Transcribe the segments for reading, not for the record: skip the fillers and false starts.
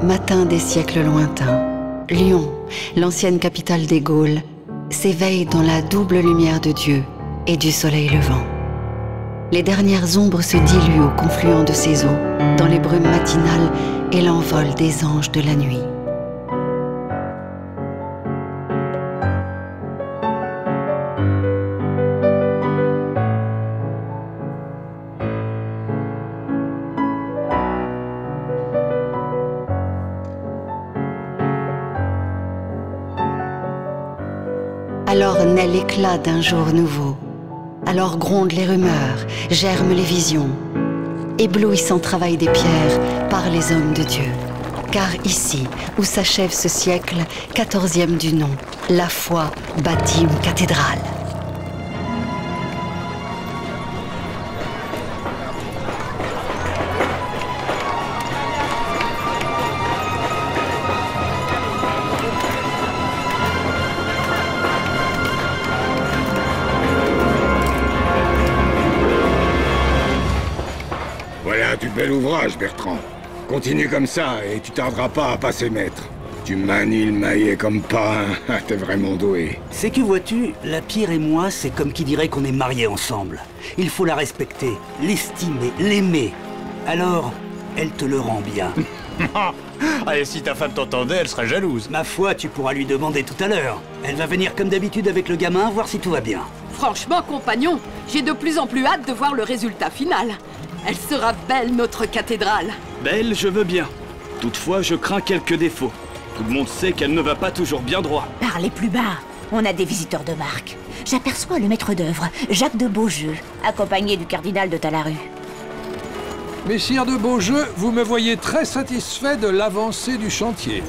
Matin des siècles lointains, Lyon, l'ancienne capitale des Gaules, s'éveille dans la double lumière de Dieu et du soleil levant. Les dernières ombres se diluent au confluent de ses eaux, dans les brumes matinales et l'envol des anges de la nuit. Alors naît l'éclat d'un jour nouveau. Alors grondent les rumeurs, germent les visions. Éblouissant travail des pierres par les hommes de Dieu. Car ici, où s'achève ce siècle, 14e du nom, la foi bâtit une cathédrale. Voilà du bel ouvrage, Bertrand. Continue comme ça et tu tarderas pas à passer maître. Tu manies le maillet comme pas un... T'es vraiment doué. C'est que vois-tu, la pierre et moi, c'est comme qui dirait qu'on est mariés ensemble. Il faut la respecter, l'estimer, l'aimer. Alors, elle te le rend bien. Allez, si ta femme t'entendait, elle serait jalouse. Ma foi, tu pourras lui demander tout à l'heure. Elle va venir comme d'habitude avec le gamin, voir si tout va bien. Franchement, compagnon, j'ai de plus en plus hâte de voir le résultat final. Elle sera belle, notre cathédrale. Belle, je veux bien. Toutefois, je crains quelques défauts. Tout le monde sait qu'elle ne va pas toujours bien droit. Parlez plus bas. On a des visiteurs de marque. J'aperçois le maître d'œuvre, Jacques de Beaujeu, accompagné du cardinal de Talaru. Messire de Beaujeu, vous me voyez très satisfait de l'avancée du chantier.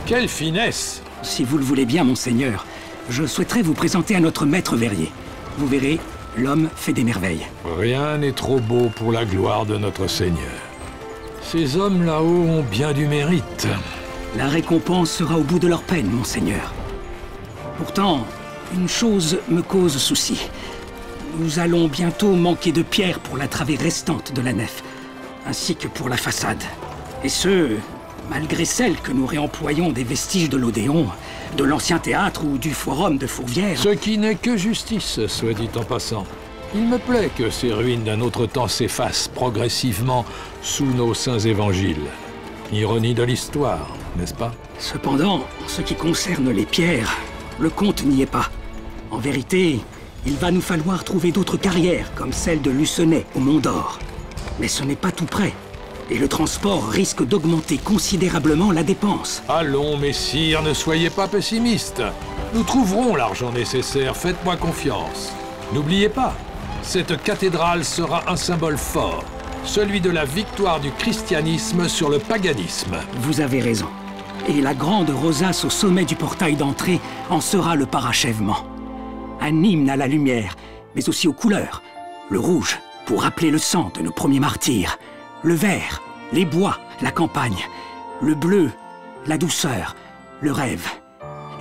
Quelle finesse! Si vous le voulez bien, monseigneur, je souhaiterais vous présenter à notre maître verrier. Vous verrez, l'homme fait des merveilles. Rien n'est trop beau pour la gloire de notre Seigneur. Ces hommes là-haut ont bien du mérite. La récompense sera au bout de leur peine, monseigneur. Pourtant, une chose me cause souci. Nous allons bientôt manquer de pierre pour la travée restante de la nef, ainsi que pour la façade. Et ce, malgré celle que nous réemployons des vestiges de l'Odéon, de l'ancien théâtre ou du forum de Fourvière. Ce qui n'est que justice, soit dit en passant. Il me plaît que ces ruines d'un autre temps s'effacent progressivement sous nos saints évangiles. Ironie de l'histoire, n'est-ce pas? Cependant, en ce qui concerne les pierres, le compte n'y est pas. En vérité, il va nous falloir trouver d'autres carrières, comme celle de Lucenay au Mont d'Or. Mais ce n'est pas tout près. Et le transport risque d'augmenter considérablement la dépense. Allons, messire, ne soyez pas pessimiste. Nous trouverons l'argent nécessaire, faites-moi confiance. N'oubliez pas, cette cathédrale sera un symbole fort, celui de la victoire du christianisme sur le paganisme. Vous avez raison. Et la grande rosace au sommet du portail d'entrée en sera le parachèvement. Un hymne à la lumière, mais aussi aux couleurs. Le rouge, pour rappeler le sang de nos premiers martyrs. Le vert, les bois, la campagne. Le bleu, la douceur, le rêve.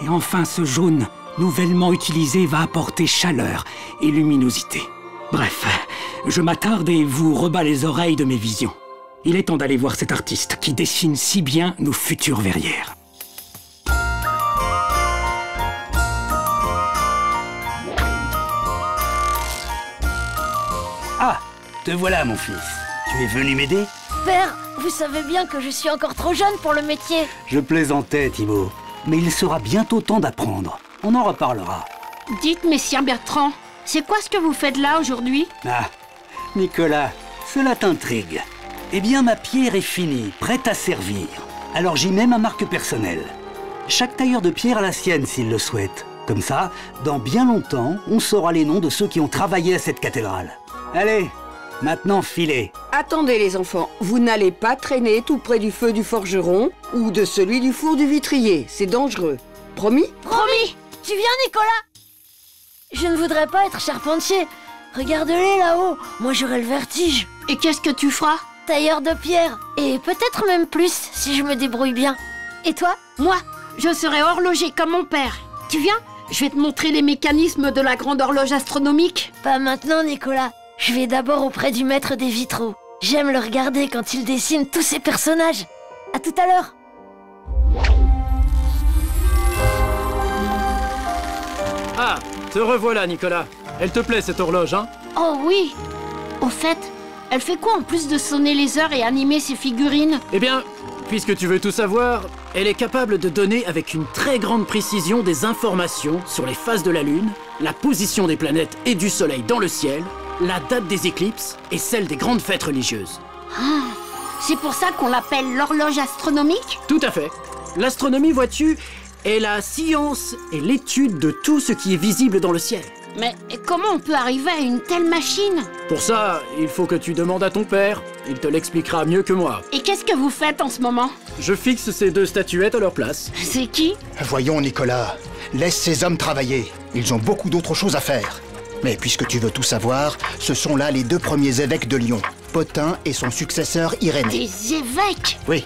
Et enfin ce jaune, nouvellement utilisé, va apporter chaleur et luminosité. Bref, je m'attarde et vous rebats les oreilles de mes visions. Il est temps d'aller voir cet artiste qui dessine si bien nos futures verrières. Ah, te voilà, mon fils. Tu es venu m'aider? Père, vous savez bien que je suis encore trop jeune pour le métier. Je plaisantais, Thibaut. Mais il sera bientôt temps d'apprendre. On en reparlera. Dites, messire Bertrand, c'est quoi ce que vous faites là aujourd'hui? Ah, Nicolas, cela t'intrigue. Eh bien, ma pierre est finie, prête à servir. Alors j'y mets ma marque personnelle. Chaque tailleur de pierre a la sienne s'il le souhaite. Comme ça, dans bien longtemps, on saura les noms de ceux qui ont travaillé à cette cathédrale. Allez, maintenant filez. Attendez les enfants, vous n'allez pas traîner tout près du feu du forgeron ou de celui du four du vitrier, c'est dangereux. Promis? Promis! Tu viens, Nicolas? Je ne voudrais pas être charpentier. Regarde-les là-haut, moi j'aurai le vertige. Et qu'est-ce que tu feras? Tailleur de pierre, et peut-être même plus si je me débrouille bien. Et toi? Moi, je serai horloger comme mon père. Tu viens? Je vais te montrer les mécanismes de la grande horloge astronomique. Pas maintenant, Nicolas. Je vais d'abord auprès du maître des vitraux. J'aime le regarder quand il dessine tous ses personnages. À tout à l'heure. Ah, te revoilà, Nicolas. Elle te plaît, cette horloge, hein? Oh oui. Au fait, elle fait quoi en plus de sonner les heures et animer ses figurines? Eh bien, puisque tu veux tout savoir, elle est capable de donner avec une très grande précision des informations sur les phases de la Lune, la position des planètes et du Soleil dans le ciel, la date des éclipses et celle des grandes fêtes religieuses. Ah, c'est pour ça qu'on l'appelle l'horloge astronomique? Tout à fait. L'astronomie, vois-tu, est la science et l'étude de tout ce qui est visible dans le ciel. Mais comment on peut arriver à une telle machine? Pour ça, il faut que tu demandes à ton père. Il te l'expliquera mieux que moi. Et qu'est-ce que vous faites en ce moment? Je fixe ces deux statuettes à leur place. C'est qui? Voyons, Nicolas. Laisse ces hommes travailler. Ils ont beaucoup d'autres choses à faire. Mais puisque tu veux tout savoir, ce sont là les 2 premiers évêques de Lyon, Pothin et son successeur Irénée. Des évêques? Oui.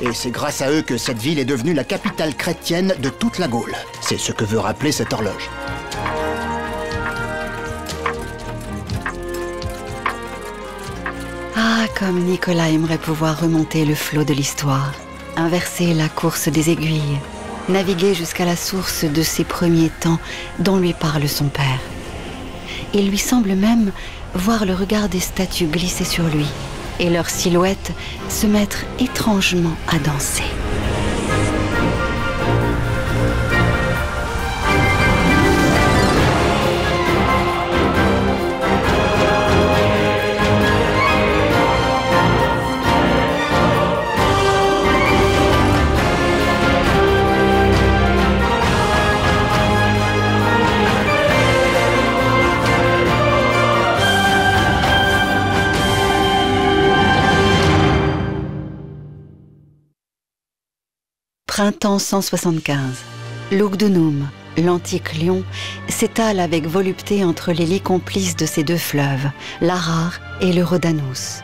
Et c'est grâce à eux que cette ville est devenue la capitale chrétienne de toute la Gaule. C'est ce que veut rappeler cette horloge. Ah, comme Nicolas aimerait pouvoir remonter le flot de l'histoire, inverser la course des aiguilles, naviguer jusqu'à la source de ces premiers temps dont lui parle son père. Il lui semble même voir le regard des statues glisser sur lui et leurs silhouettes se mettre étrangement à danser. Printemps 175. Lugdunum, l'antique Lyon, s'étale avec volupté entre les lits complices de ces 2 fleuves, l'Arar et le Rhodanus.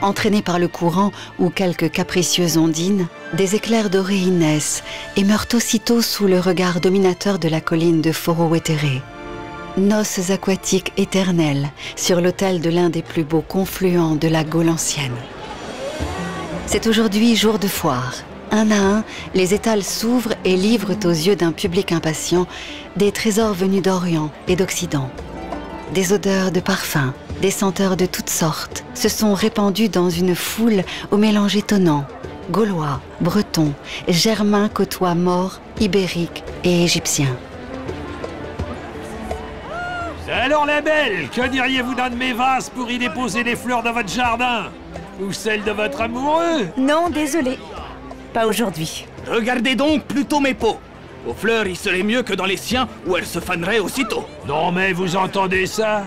Entraînés par le courant ou quelques capricieuses ondines, des éclairs dorés y naissent et meurent aussitôt sous le regard dominateur de la colline de Foro-Wétéré. Noces aquatiques éternelles sur l'autel de l'un des plus beaux confluents de la Gaule ancienne. C'est aujourd'hui jour de foire. Un à un, les étals s'ouvrent et livrent aux yeux d'un public impatient des trésors venus d'Orient et d'Occident. Des odeurs de parfums, des senteurs de toutes sortes se sont répandues dans une foule au mélange étonnant. Gaulois, bretons, germains côtoient morts, ibériques et égyptiens. Alors la belle, que diriez-vous d'un de mes vases pour y déposer les fleurs de votre jardin? Ou celles de votre amoureux? Non, désolé. Pas aujourd'hui. Regardez donc plutôt mes pots. Aux fleurs, il serait mieux que dans les siens où elles se faneraient aussitôt. Non mais vous entendez ça?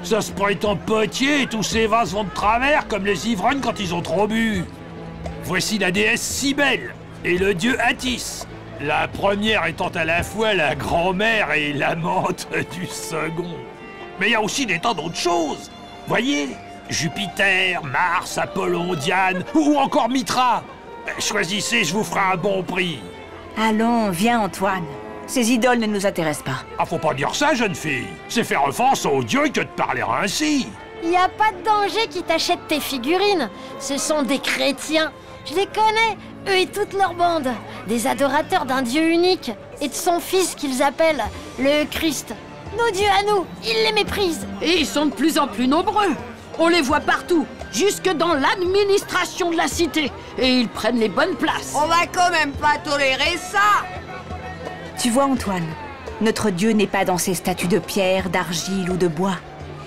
Ça se prend en potier et tous ces vases vont de travers comme les ivrognes quand ils ont trop bu. Voici la déesse Cybèle et le dieu Attis. La première étant à la fois la grand-mère et l'amante du second. Mais il y a aussi des tas d'autres choses. Voyez, Jupiter, Mars, Apollon, Diane ou encore Mitra. Choisissez, je vous ferai un bon prix. Allons, viens Antoine. Ces idoles ne nous intéressent pas. Ah, faut pas dire ça, jeune fille. C'est faire offense aux dieux que de parler ainsi. Y a pas de danger qui t'achètent tes figurines. Ce sont des chrétiens. Je les connais, eux et toute leur bande. Des adorateurs d'un dieu unique et de son fils qu'ils appellent le Christ. Nos dieux à nous, ils les méprisent. Et ils sont de plus en plus nombreux. On les voit partout, jusque dans l'administration de la cité. Et ils prennent les bonnes places. On va quand même pas tolérer ça. Tu vois Antoine, notre Dieu n'est pas dans ces statues de pierre, d'argile ou de bois.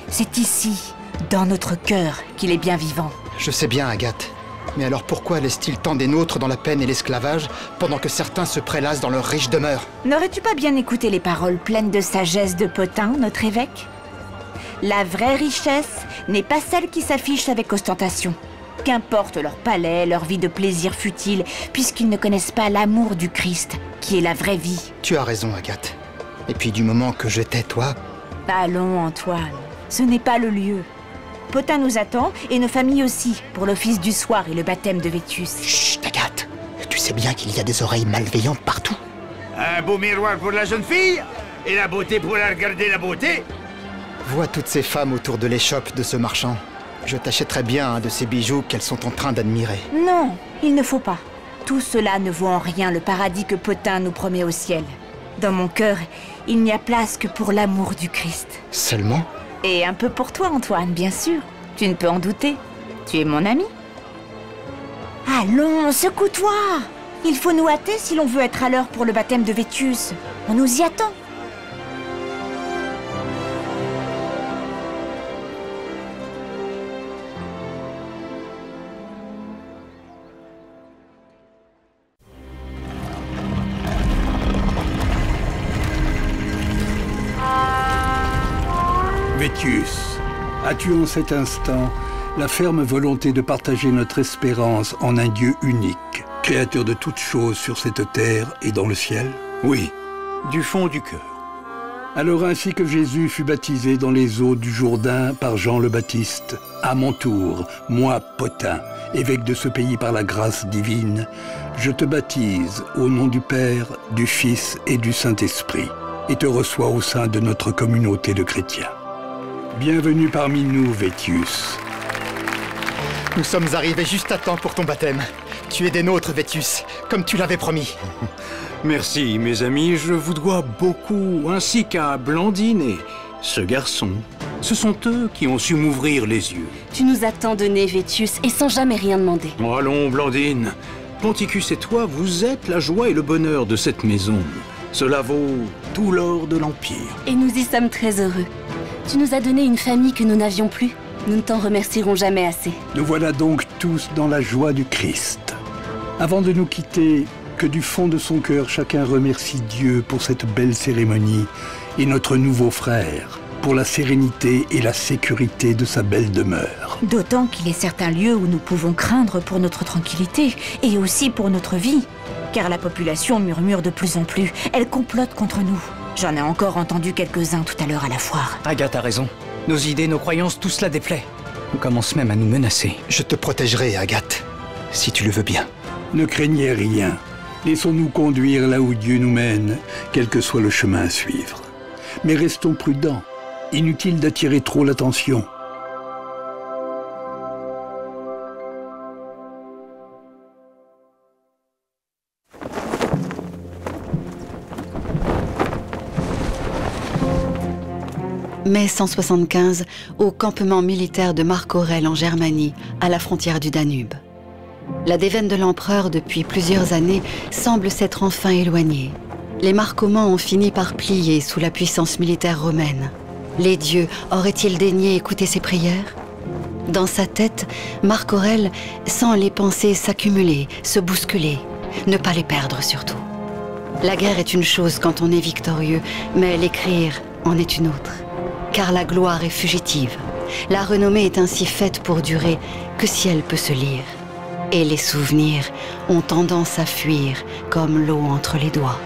C'est ici, dans notre cœur, qu'il est bien vivant. Je sais bien, Agathe. Mais alors pourquoi laisse-t-il tant des nôtres dans la peine et l'esclavage, pendant que certains se prélassent dans leur riche demeure? N'aurais-tu pas bien écouté les paroles pleines de sagesse de Pothin, notre évêque? La vraie richesse n'est pas celle qui s'affiche avec ostentation. Qu'importe leur palais, leur vie de plaisir futile, puisqu'ils ne connaissent pas l'amour du Christ, qui est la vraie vie. Tu as raison, Agathe. Et puis du moment que je t'ai, toi... Allons, Antoine, ce n'est pas le lieu. Pothin nous attend, et nos familles aussi, pour l'office du soir et le baptême de Vétus. Chut, Agathe. Tu sais bien qu'il y a des oreilles malveillantes partout. Un beau miroir pour la jeune fille, et la beauté pour la regarder la beauté. Vois toutes ces femmes autour de l'échoppe de ce marchand. Je t'achèterais bien un de ces bijoux qu'elles sont en train d'admirer. Non, il ne faut pas. Tout cela ne vaut en rien le paradis que Potin nous promet au ciel. Dans mon cœur, il n'y a place que pour l'amour du Christ. Seulement? Et un peu pour toi, Antoine, bien sûr. Tu ne peux en douter. Tu es mon ami. Allons, secoue-toi! Il faut nous hâter si l'on veut être à l'heure pour le baptême de Vétius. On nous y attend. Vétius, as-tu en cet instant la ferme volonté de partager notre espérance en un Dieu unique, créateur de toutes choses sur cette terre et dans le ciel? Oui, du fond du cœur. Alors ainsi que Jésus fut baptisé dans les eaux du Jourdain par Jean le Baptiste, à mon tour, moi, Potin, évêque de ce pays par la grâce divine, je te baptise au nom du Père, du Fils et du Saint-Esprit, et te reçois au sein de notre communauté de chrétiens. Bienvenue parmi nous, Vétius. Nous sommes arrivés juste à temps pour ton baptême. Tu es des nôtres, Vétius, comme tu l'avais promis. Merci, mes amis, je vous dois beaucoup, ainsi qu'à Blandine et ce garçon. Ce sont eux qui ont su m'ouvrir les yeux. Tu nous as tant donné, Vétius, et sans jamais rien demander. Oh, allons, Blandine. Ponticus et toi, vous êtes la joie et le bonheur de cette maison. Cela vaut tout l'or de l'Empire. Et nous y sommes très heureux. Tu nous as donné une famille que nous n'avions plus. Nous ne t'en remercierons jamais assez. Nous voilà donc tous dans la joie du Christ. Avant de nous quitter, que du fond de son cœur chacun remercie Dieu pour cette belle cérémonie et notre nouveau frère pour la sérénité et la sécurité de sa belle demeure. D'autant qu'il est certains lieux où nous pouvons craindre pour notre tranquillité et aussi pour notre vie. Car la population murmure de plus en plus. Elle complote contre nous. J'en ai encore entendu quelques-uns tout à l'heure à la foire. Agathe a raison. Nos idées, nos croyances, tout cela déplaît. On commence même à nous menacer. Je te protégerai, Agathe, si tu le veux bien. Ne craignez rien. Laissons-nous conduire là où Dieu nous mène, quel que soit le chemin à suivre. Mais restons prudents. Inutile d'attirer trop l'attention. Mai 175, au campement militaire de Marc Aurèle en Germanie, à la frontière du Danube. La déveine de l'empereur depuis plusieurs années semble s'être enfin éloignée. Les Marcomanns ont fini par plier sous la puissance militaire romaine. Les dieux auraient-ils daigné écouter ses prières? Dans sa tête, Marc Aurèle sent les pensées s'accumuler, se bousculer, ne pas les perdre surtout. La guerre est une chose quand on est victorieux, mais l'écrire en est une autre. Car la gloire est fugitive. La renommée est ainsi faite pour durer que si elle peut se lire. Et les souvenirs ont tendance à fuir comme l'eau entre les doigts.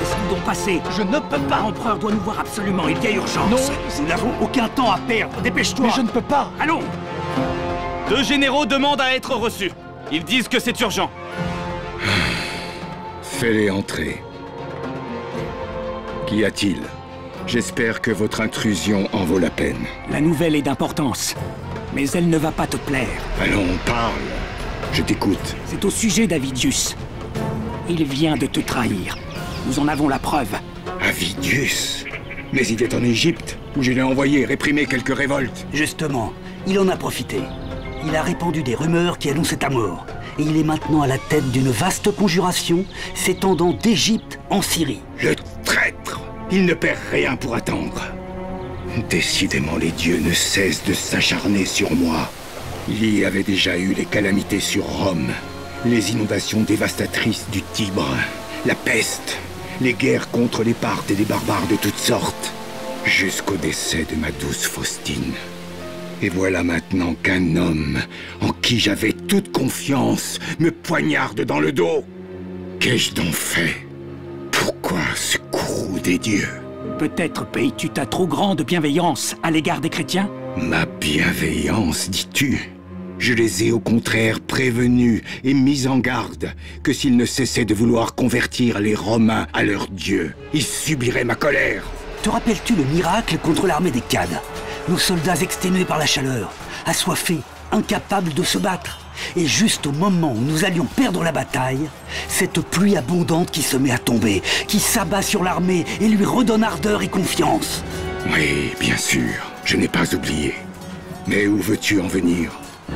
Laisse-nous donc passer. Je ne peux pas. L'empereur doit nous voir absolument. Il y a urgence. Non, nous n'avons aucun temps à perdre. Dépêche-toi. Mais je ne peux pas. Allons. 2 généraux demandent à être reçus. Ils disent que c'est urgent. Fais-les entrer. Qu'y a-t-il? J'espère que votre intrusion en vaut la peine. La nouvelle est d'importance, mais elle ne va pas te plaire. Allons, parle. Je t'écoute. C'est au sujet d'Avidius. Il vient de te trahir. Nous en avons la preuve. Avidius? Mais il est en Égypte, où je l'ai envoyé réprimer quelques révoltes. Justement, il en a profité. Il a répandu des rumeurs qui annonçaient ta mort. Et il est maintenant à la tête d'une vaste conjuration s'étendant d'Égypte en Syrie. Le traître! Il ne perd rien pour attendre. Décidément, les dieux ne cessent de s'acharner sur moi. Il y avait déjà eu les calamités sur Rome, les inondations dévastatrices du Tibre, la peste, les guerres contre les Parthes et les barbares de toutes sortes, jusqu'au décès de ma douce Faustine. Et voilà maintenant qu'un homme, en qui j'avais toute confiance, me poignarde dans le dos. Qu'ai-je donc fait? Pourquoi ce courroux des dieux? Peut-être payes-tu ta trop grande bienveillance à l'égard des chrétiens? Ma bienveillance, dis-tu? Je les ai au contraire prévenus et mis en garde que s'ils ne cessaient de vouloir convertir les Romains à leur Dieu, ils subiraient ma colère. Te rappelles-tu le miracle contre l'armée des Cades? Nos soldats exténués par la chaleur, assoiffés, incapables de se battre. Et juste au moment où nous allions perdre la bataille, cette pluie abondante qui se met à tomber, qui s'abat sur l'armée et lui redonne ardeur et confiance. Oui, bien sûr, je n'ai pas oublié. Mais où veux-tu en venir?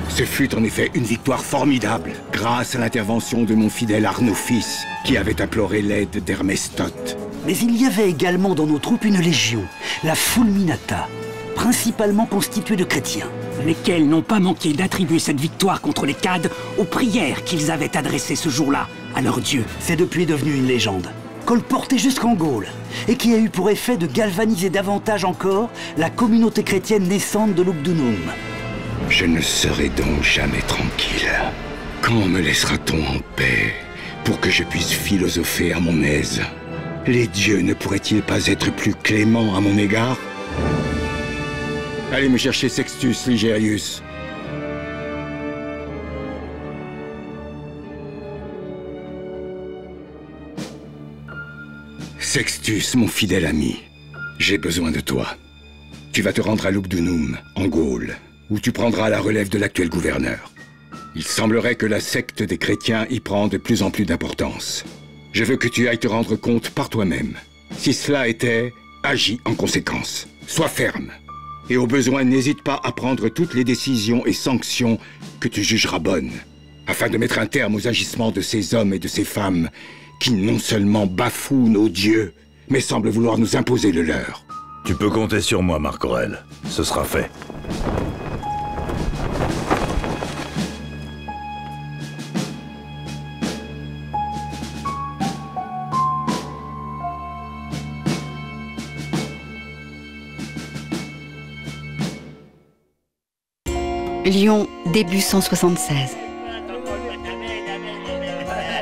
Ce fut en effet une victoire formidable, grâce à l'intervention de mon fidèle Arnaud fils, qui avait imploré l'aide d'Hermestote. Mais il y avait également dans nos troupes une légion, la Fulminata, principalement constituée de chrétiens. Lesquels n'ont pas manqué d'attribuer cette victoire contre les Cades aux prières qu'ils avaient adressées ce jour-là à leur dieu. C'est depuis devenu une légende, colportée jusqu'en Gaule, et qui a eu pour effet de galvaniser davantage encore la communauté chrétienne naissante de Lugdunum. Je ne serai donc jamais tranquille. Quand me laissera-t-on en paix pour que je puisse philosopher à mon aise? Les dieux ne pourraient-ils pas être plus cléments à mon égard? Allez me chercher Sextus Ligerius. Sextus, mon fidèle ami, j'ai besoin de toi. Tu vas te rendre à Lugdunum, en Gaule, où tu prendras la relève de l'actuel gouverneur. Il semblerait que la secte des chrétiens y prend de plus en plus d'importance. Je veux que tu ailles te rendre compte par toi-même. Si cela était, agis en conséquence. Sois ferme. Et au besoin, n'hésite pas à prendre toutes les décisions et sanctions que tu jugeras bonnes, afin de mettre un terme aux agissements de ces hommes et de ces femmes qui non seulement bafouent nos dieux, mais semblent vouloir nous imposer le leur. Tu peux compter sur moi, Marc Aurèle. Ce sera fait. Lyon, début 176.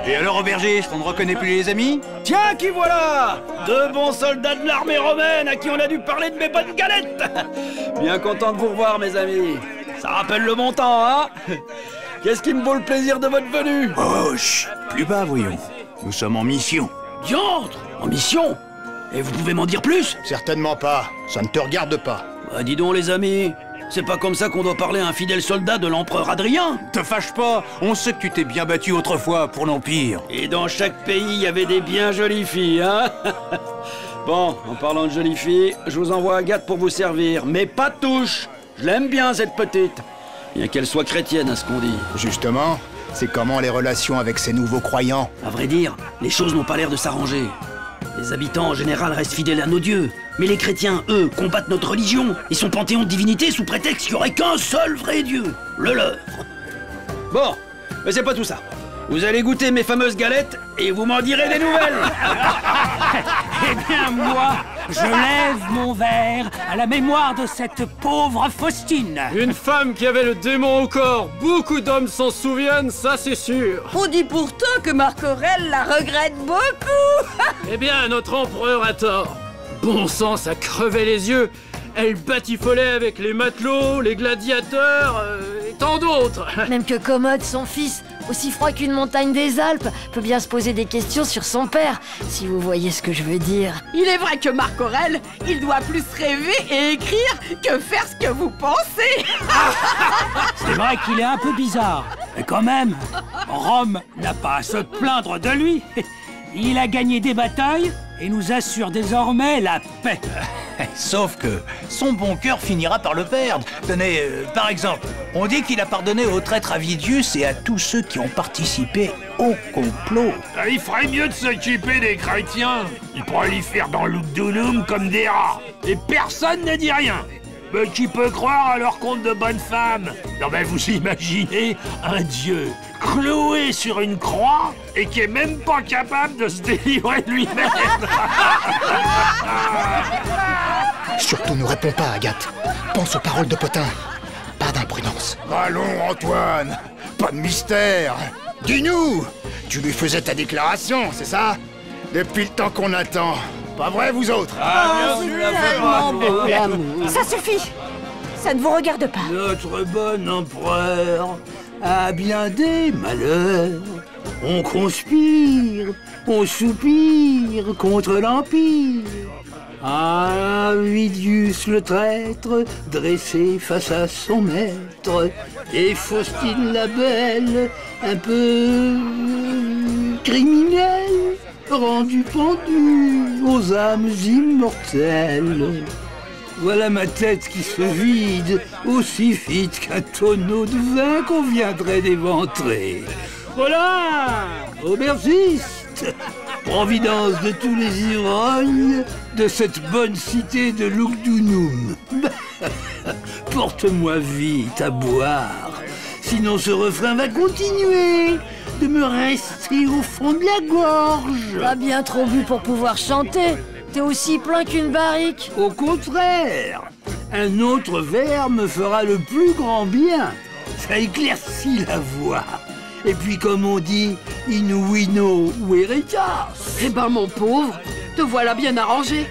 Et alors, aubergiste, on ne reconnaît plus les amis? Tiens, qui voilà? Deux bons soldats de l'armée romaine à qui on a dû parler de mes bonnes galettes. Bien content de vous revoir, mes amis. Ça rappelle le bon temps, hein? Qu'est-ce qui me vaut le plaisir de votre venue? Oh, chut, plus bas, voyons. Nous sommes en mission. Diantre! En mission? Et vous pouvez m'en dire plus? Certainement pas. Ça ne te regarde pas. Bah, dis donc, les amis. C'est pas comme ça qu'on doit parler à un fidèle soldat de l'empereur Adrien. Te fâche pas, on sait que tu t'es bien battu autrefois pour l'Empire. Et dans chaque pays, il y avait des bien jolies filles, hein? Bon, en parlant de jolies filles, je vous envoie Agathe pour vous servir. Mais pas de touche. Je l'aime bien, cette petite. Bien qu'elle soit chrétienne, à ce qu'on dit. Justement, c'est comment les relations avec ces nouveaux croyants? À vrai dire, les choses n'ont pas l'air de s'arranger. Les habitants, en général, restent fidèles à nos dieux. Mais les chrétiens, eux, combattent notre religion et son panthéon de divinité sous prétexte qu'il n'y aurait qu'un seul vrai dieu, le leur. Bon, mais c'est pas tout ça. Vous allez goûter mes fameuses galettes et vous m'en direz des nouvelles. Eh bien, moi, je lève mon verre à la mémoire de cette pauvre Faustine. Une femme qui avait le démon au corps. Beaucoup d'hommes s'en souviennent, ça c'est sûr. On dit pourtant que Marc Aurèle la regrette beaucoup. Eh bien, notre empereur a tort. Bon sang, ça crevait les yeux. Elle batifolait avec les matelots, les gladiateurs et tant d'autres. Même que Commode, son fils, aussi froid qu'une montagne des Alpes, peut bien se poser des questions sur son père, si vous voyez ce que je veux dire. Il est vrai que Marc Aurèle, il doit plus rêver et écrire que faire ce que vous pensez. C'est vrai qu'il est un peu bizarre. Mais quand même, Rome n'a pas à se plaindre de lui. Il a gagné des batailles et nous assure désormais la paix. Sauf que son bon cœur finira par le perdre. Tenez, par exemple, on dit qu'il a pardonné aux traîtres Avidius et à tous ceux qui ont participé au complot. Il ferait mieux de s'occuper des chrétiens. Ils prolifèrent dans Lugdunum comme des rats. Et personne ne dit rien. Mais qui peut croire à leur conte de bonne femme? Non mais vous imaginez un dieu cloué sur une croix et qui est même pas capable de se délivrer de lui-même. Surtout ne réponds pas, Agathe. Pense aux paroles de Potin. Pas d'imprudence. Allons, Antoine. Pas de mystère. Dis-nous, tu lui faisais ta déclaration, c'est ça? Depuis le temps qu'on attend. Pas vrai, vous autres? Ah, bien sûr, Ça suffit. Ça ne vous regarde pas. Notre bon empereur a bien des malheurs. On conspire, on soupire contre l'Empire. Ah, Vidius le traître, dressé face à son maître, et Faustine la belle, un peu criminelle, rendu pendu aux âmes immortelles. Voilà ma tête qui se vide aussi vite qu'un tonneau de vin qu'on viendrait d'éventrer. Voilà, aubergiste, providence de tous les ivrognes de cette bonne cité de Lugdunum. Porte-moi vite à boire, sinon ce refrain va continuer de me rester au fond de la gorge. T'as bien trop bu pour pouvoir chanter. T'es aussi plein qu'une barrique. Au contraire, un autre verre me fera le plus grand bien. Ça éclaircit la voix. Et puis comme on dit, in vino veritas. Eh ben mon pauvre, te voilà bien arrangé.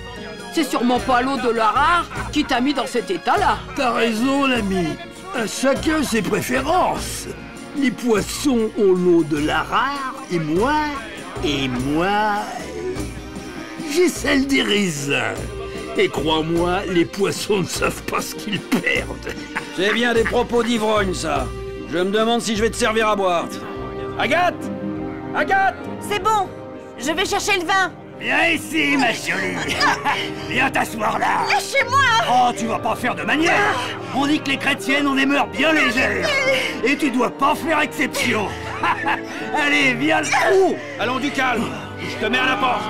C'est sûrement pas l'eau de la rare qui t'a mis dans cet état-là. T'as raison l'ami, à chacun ses préférences. Les poissons ont l'eau de la rare et moi, j'ai celle des raisins. Et crois-moi, les poissons ne savent pas ce qu'ils perdent. C'est bien des propos d'ivrogne, ça. Je me demande si je vais te servir à boire. Agathe! Agathe! C'est bon! Je vais chercher le vin! Viens ici, ma jolie. Viens t'asseoir là. Lâchez-moi! Oh, tu vas pas faire de manière. On dit que les chrétiennes ont des mœurs bien légères. Et tu dois pas faire exception. Allez, viens. Oh, allons du calme. Je te mets à la porte.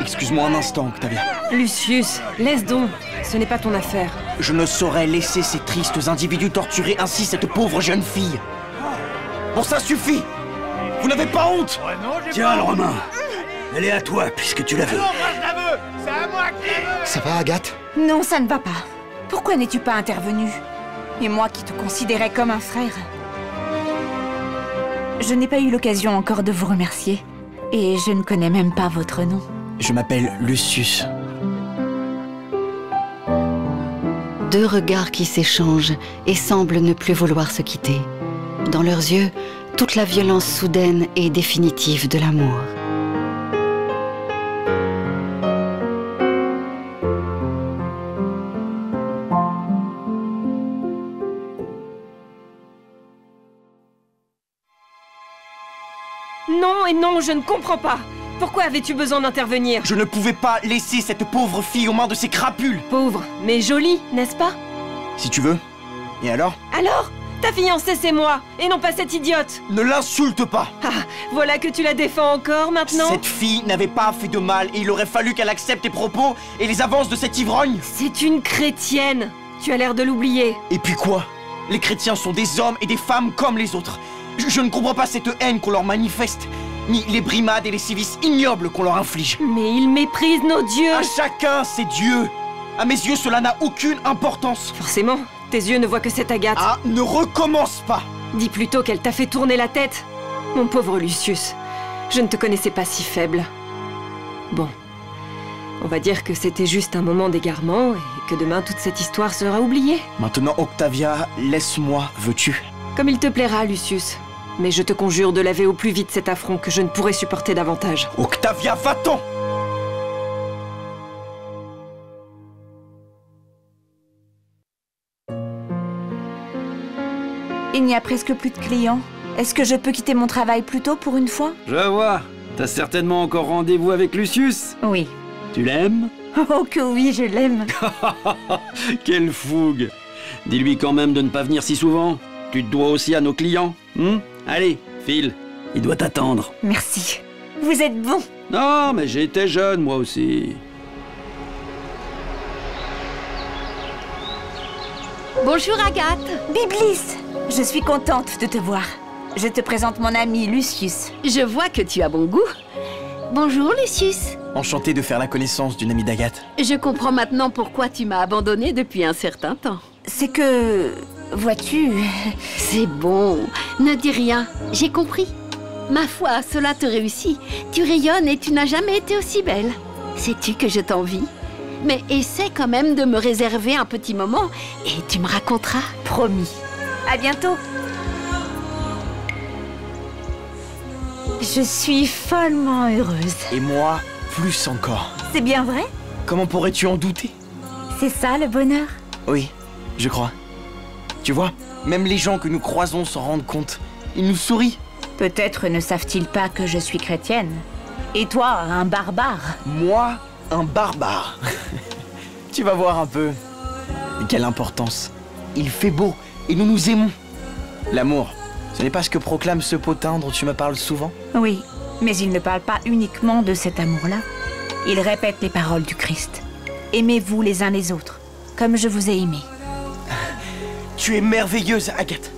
Excuse-moi un instant, Octavia. Lucius, laisse donc. Ce n'est pas ton affaire. Je ne saurais laisser ces tristes individus torturer ainsi cette pauvre jeune fille. Bon, ça suffit. Vous n'avez pas honte? Tiens, le Romain. Elle est à toi, puisque tu la veux. C'est à moi qui la veux. Ça va, Agathe? Non, ça ne va pas. Pourquoi n'es-tu pas intervenu? Et moi qui te considérais comme un frère. Je n'ai pas eu l'occasion encore de vous remercier. Et je ne connais même pas votre nom. Je m'appelle Lucius. Deux regards qui s'échangent et semblent ne plus vouloir se quitter. Dans leurs yeux, toute la violence soudaine et définitive de l'amour. Non et non, je ne comprends pas. Pourquoi avais-tu besoin d'intervenir? Je ne pouvais pas laisser cette pauvre fille aux mains de ces crapules. Pauvre, mais jolie, n'est-ce pas? Si tu veux. Et alors? Alors? Ta fiancée, c'est moi, et non pas cette idiote. Ne l'insulte pas. Ah, voilà que tu la défends encore maintenant. Cette fille n'avait pas fait de mal et il aurait fallu qu'elle accepte tes propos et les avances de cette ivrogne. C'est une chrétienne. Tu as l'air de l'oublier. Et puis quoi? Les chrétiens sont des hommes et des femmes comme les autres. Je ne comprends pas cette haine qu'on leur manifeste, ni les brimades et les sévices ignobles qu'on leur inflige. Mais ils méprisent nos dieux. À chacun ses dieux. À mes yeux, cela n'a aucune importance. Forcément, tes yeux ne voient que cette Agathe. Ah, ne recommence pas. Dis plutôt qu'elle t'a fait tourner la tête. Mon pauvre Lucius, je ne te connaissais pas si faible. Bon, on va dire que c'était juste un moment d'égarement et que demain toute cette histoire sera oubliée. Maintenant, Octavia, laisse-moi, veux-tu? Comme il te plaira, Lucius. Mais je te conjure de laver au plus vite cet affront que je ne pourrais supporter davantage. Octavia, va-t'en! Il n'y a presque plus de clients. Est-ce que je peux quitter mon travail plus tôt pour une fois? Je vois. T'as certainement encore rendez-vous avec Lucius? Oui. Tu l'aimes? Oh que oui, je l'aime. Quelle fougue! Dis-lui quand même de ne pas venir si souvent. Tu te dois aussi à nos clients. Allez, file. Il doit t'attendre. Merci. Vous êtes bon. Non, mais j'étais jeune, moi aussi. Bonjour, Agathe. Biblis, je suis contente de te voir. Je te présente mon ami Lucius. Je vois que tu as bon goût. Bonjour, Lucius. Enchanté de faire la connaissance d'une amie d'Agathe. Je comprends maintenant pourquoi tu m'as abandonné depuis un certain temps. C'est que... vois-tu... C'est bon, ne dis rien, j'ai compris. Ma foi, cela te réussit. Tu rayonnes et tu n'as jamais été aussi belle. Sais-tu que je t'envie? Mais essaie quand même de me réserver un petit moment et tu me raconteras. Promis. À bientôt. Je suis follement heureuse. Et moi, plus encore. C'est bien vrai? Comment pourrais-tu en douter? C'est ça le bonheur? Oui, je crois. Tu vois, même les gens que nous croisons s'en rendent compte. Ils nous sourient. Peut-être ne savent-ils pas que je suis chrétienne. Et toi, un barbare. Moi, un barbare. Tu vas voir un peu. Et quelle importance. Il fait beau et nous nous aimons. L'amour, ce n'est pas ce que proclame ce potin dont tu me parles souvent? Oui, mais il ne parle pas uniquement de cet amour-là. Il répète les paroles du Christ. Aimez-vous les uns les autres, comme je vous ai aimé. Tu es merveilleuse, Agathe.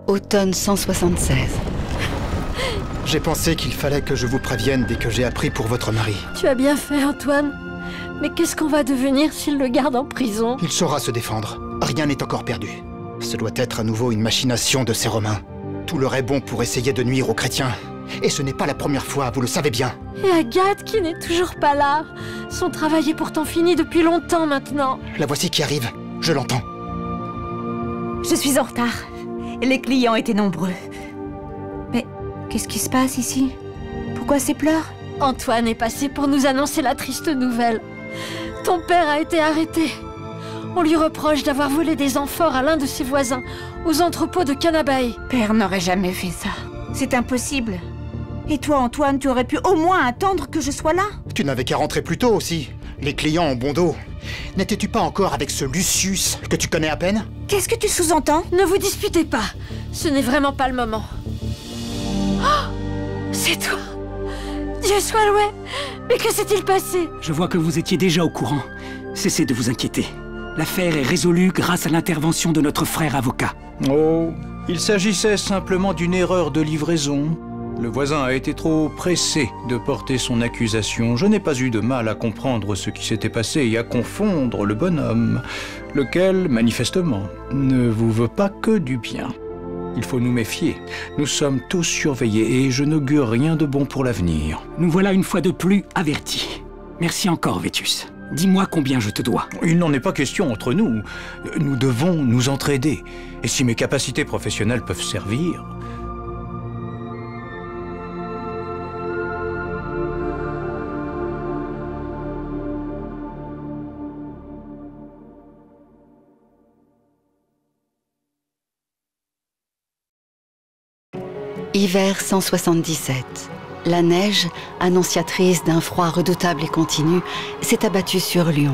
Automne 176. J'ai pensé qu'il fallait que je vous prévienne dès que j'ai appris pour votre mari. Tu as bien fait, Antoine. Mais qu'est-ce qu'on va devenir s'il le garde en prison? Il saura se défendre. Rien n'est encore perdu. Ce doit être à nouveau une machination de ces Romains. Tout leur est bon pour essayer de nuire aux chrétiens. Et ce n'est pas la première fois, vous le savez bien. Et Agathe qui n'est toujours pas là. Son travail est pourtant fini depuis longtemps maintenant. La voici qui arrive. Je l'entends. Je suis en retard. Les clients étaient nombreux. Mais qu'est-ce qui se passe ici? Pourquoi ces pleurs? Antoine est passé pour nous annoncer la triste nouvelle. Ton père a été arrêté. On lui reproche d'avoir volé des amphores à l'un de ses voisins, aux entrepôts de Canabae. Père n'aurait jamais fait ça. C'est impossible. Et toi, Antoine, tu aurais pu au moins attendre que je sois là? Tu n'avais qu'à rentrer plus tôt aussi. Les clients ont bon dos. N'étais-tu pas encore avec ce Lucius que tu connais à peine? Qu'est-ce que tu sous-entends? Ne vous disputez pas. Ce n'est vraiment pas le moment. Oh, c'est toi! Dieu soit loué! Mais que s'est-il passé? Je vois que vous étiez déjà au courant. Cessez de vous inquiéter. L'affaire est résolue grâce à l'intervention de notre frère avocat. Oh, il s'agissait simplement d'une erreur de livraison. Le voisin a été trop pressé de porter son accusation. Je n'ai pas eu de mal à comprendre ce qui s'était passé et à confondre le bonhomme, lequel, manifestement, ne vous veut pas que du bien. Il faut nous méfier. Nous sommes tous surveillés et je n'augure rien de bon pour l'avenir. Nous voilà une fois de plus avertis. Merci encore, Vétus. Dis-moi combien je te dois. Il n'en est pas question entre nous. Nous devons nous entraider. Et si mes capacités professionnelles peuvent servir... Hiver 177. La neige, annonciatrice d'un froid redoutable et continu, s'est abattue sur Lyon.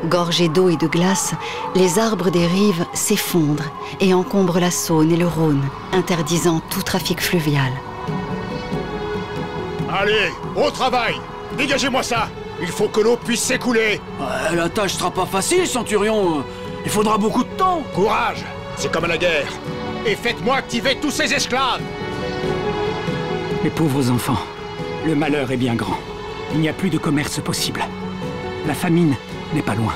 Gorgés d'eau et de glace, les arbres des rives s'effondrent et encombrent la Saône et le Rhône, interdisant tout trafic fluvial. Allez, au travail! Dégagez-moi ça! Il faut que l'eau puisse s'écouler! La tâche sera pas facile, Centurion. Il faudra beaucoup de temps. Courage! C'est comme à la guerre. Et faites-moi activer tous ces esclaves! Mes pauvres enfants, le malheur est bien grand. Il n'y a plus de commerce possible. La famine n'est pas loin.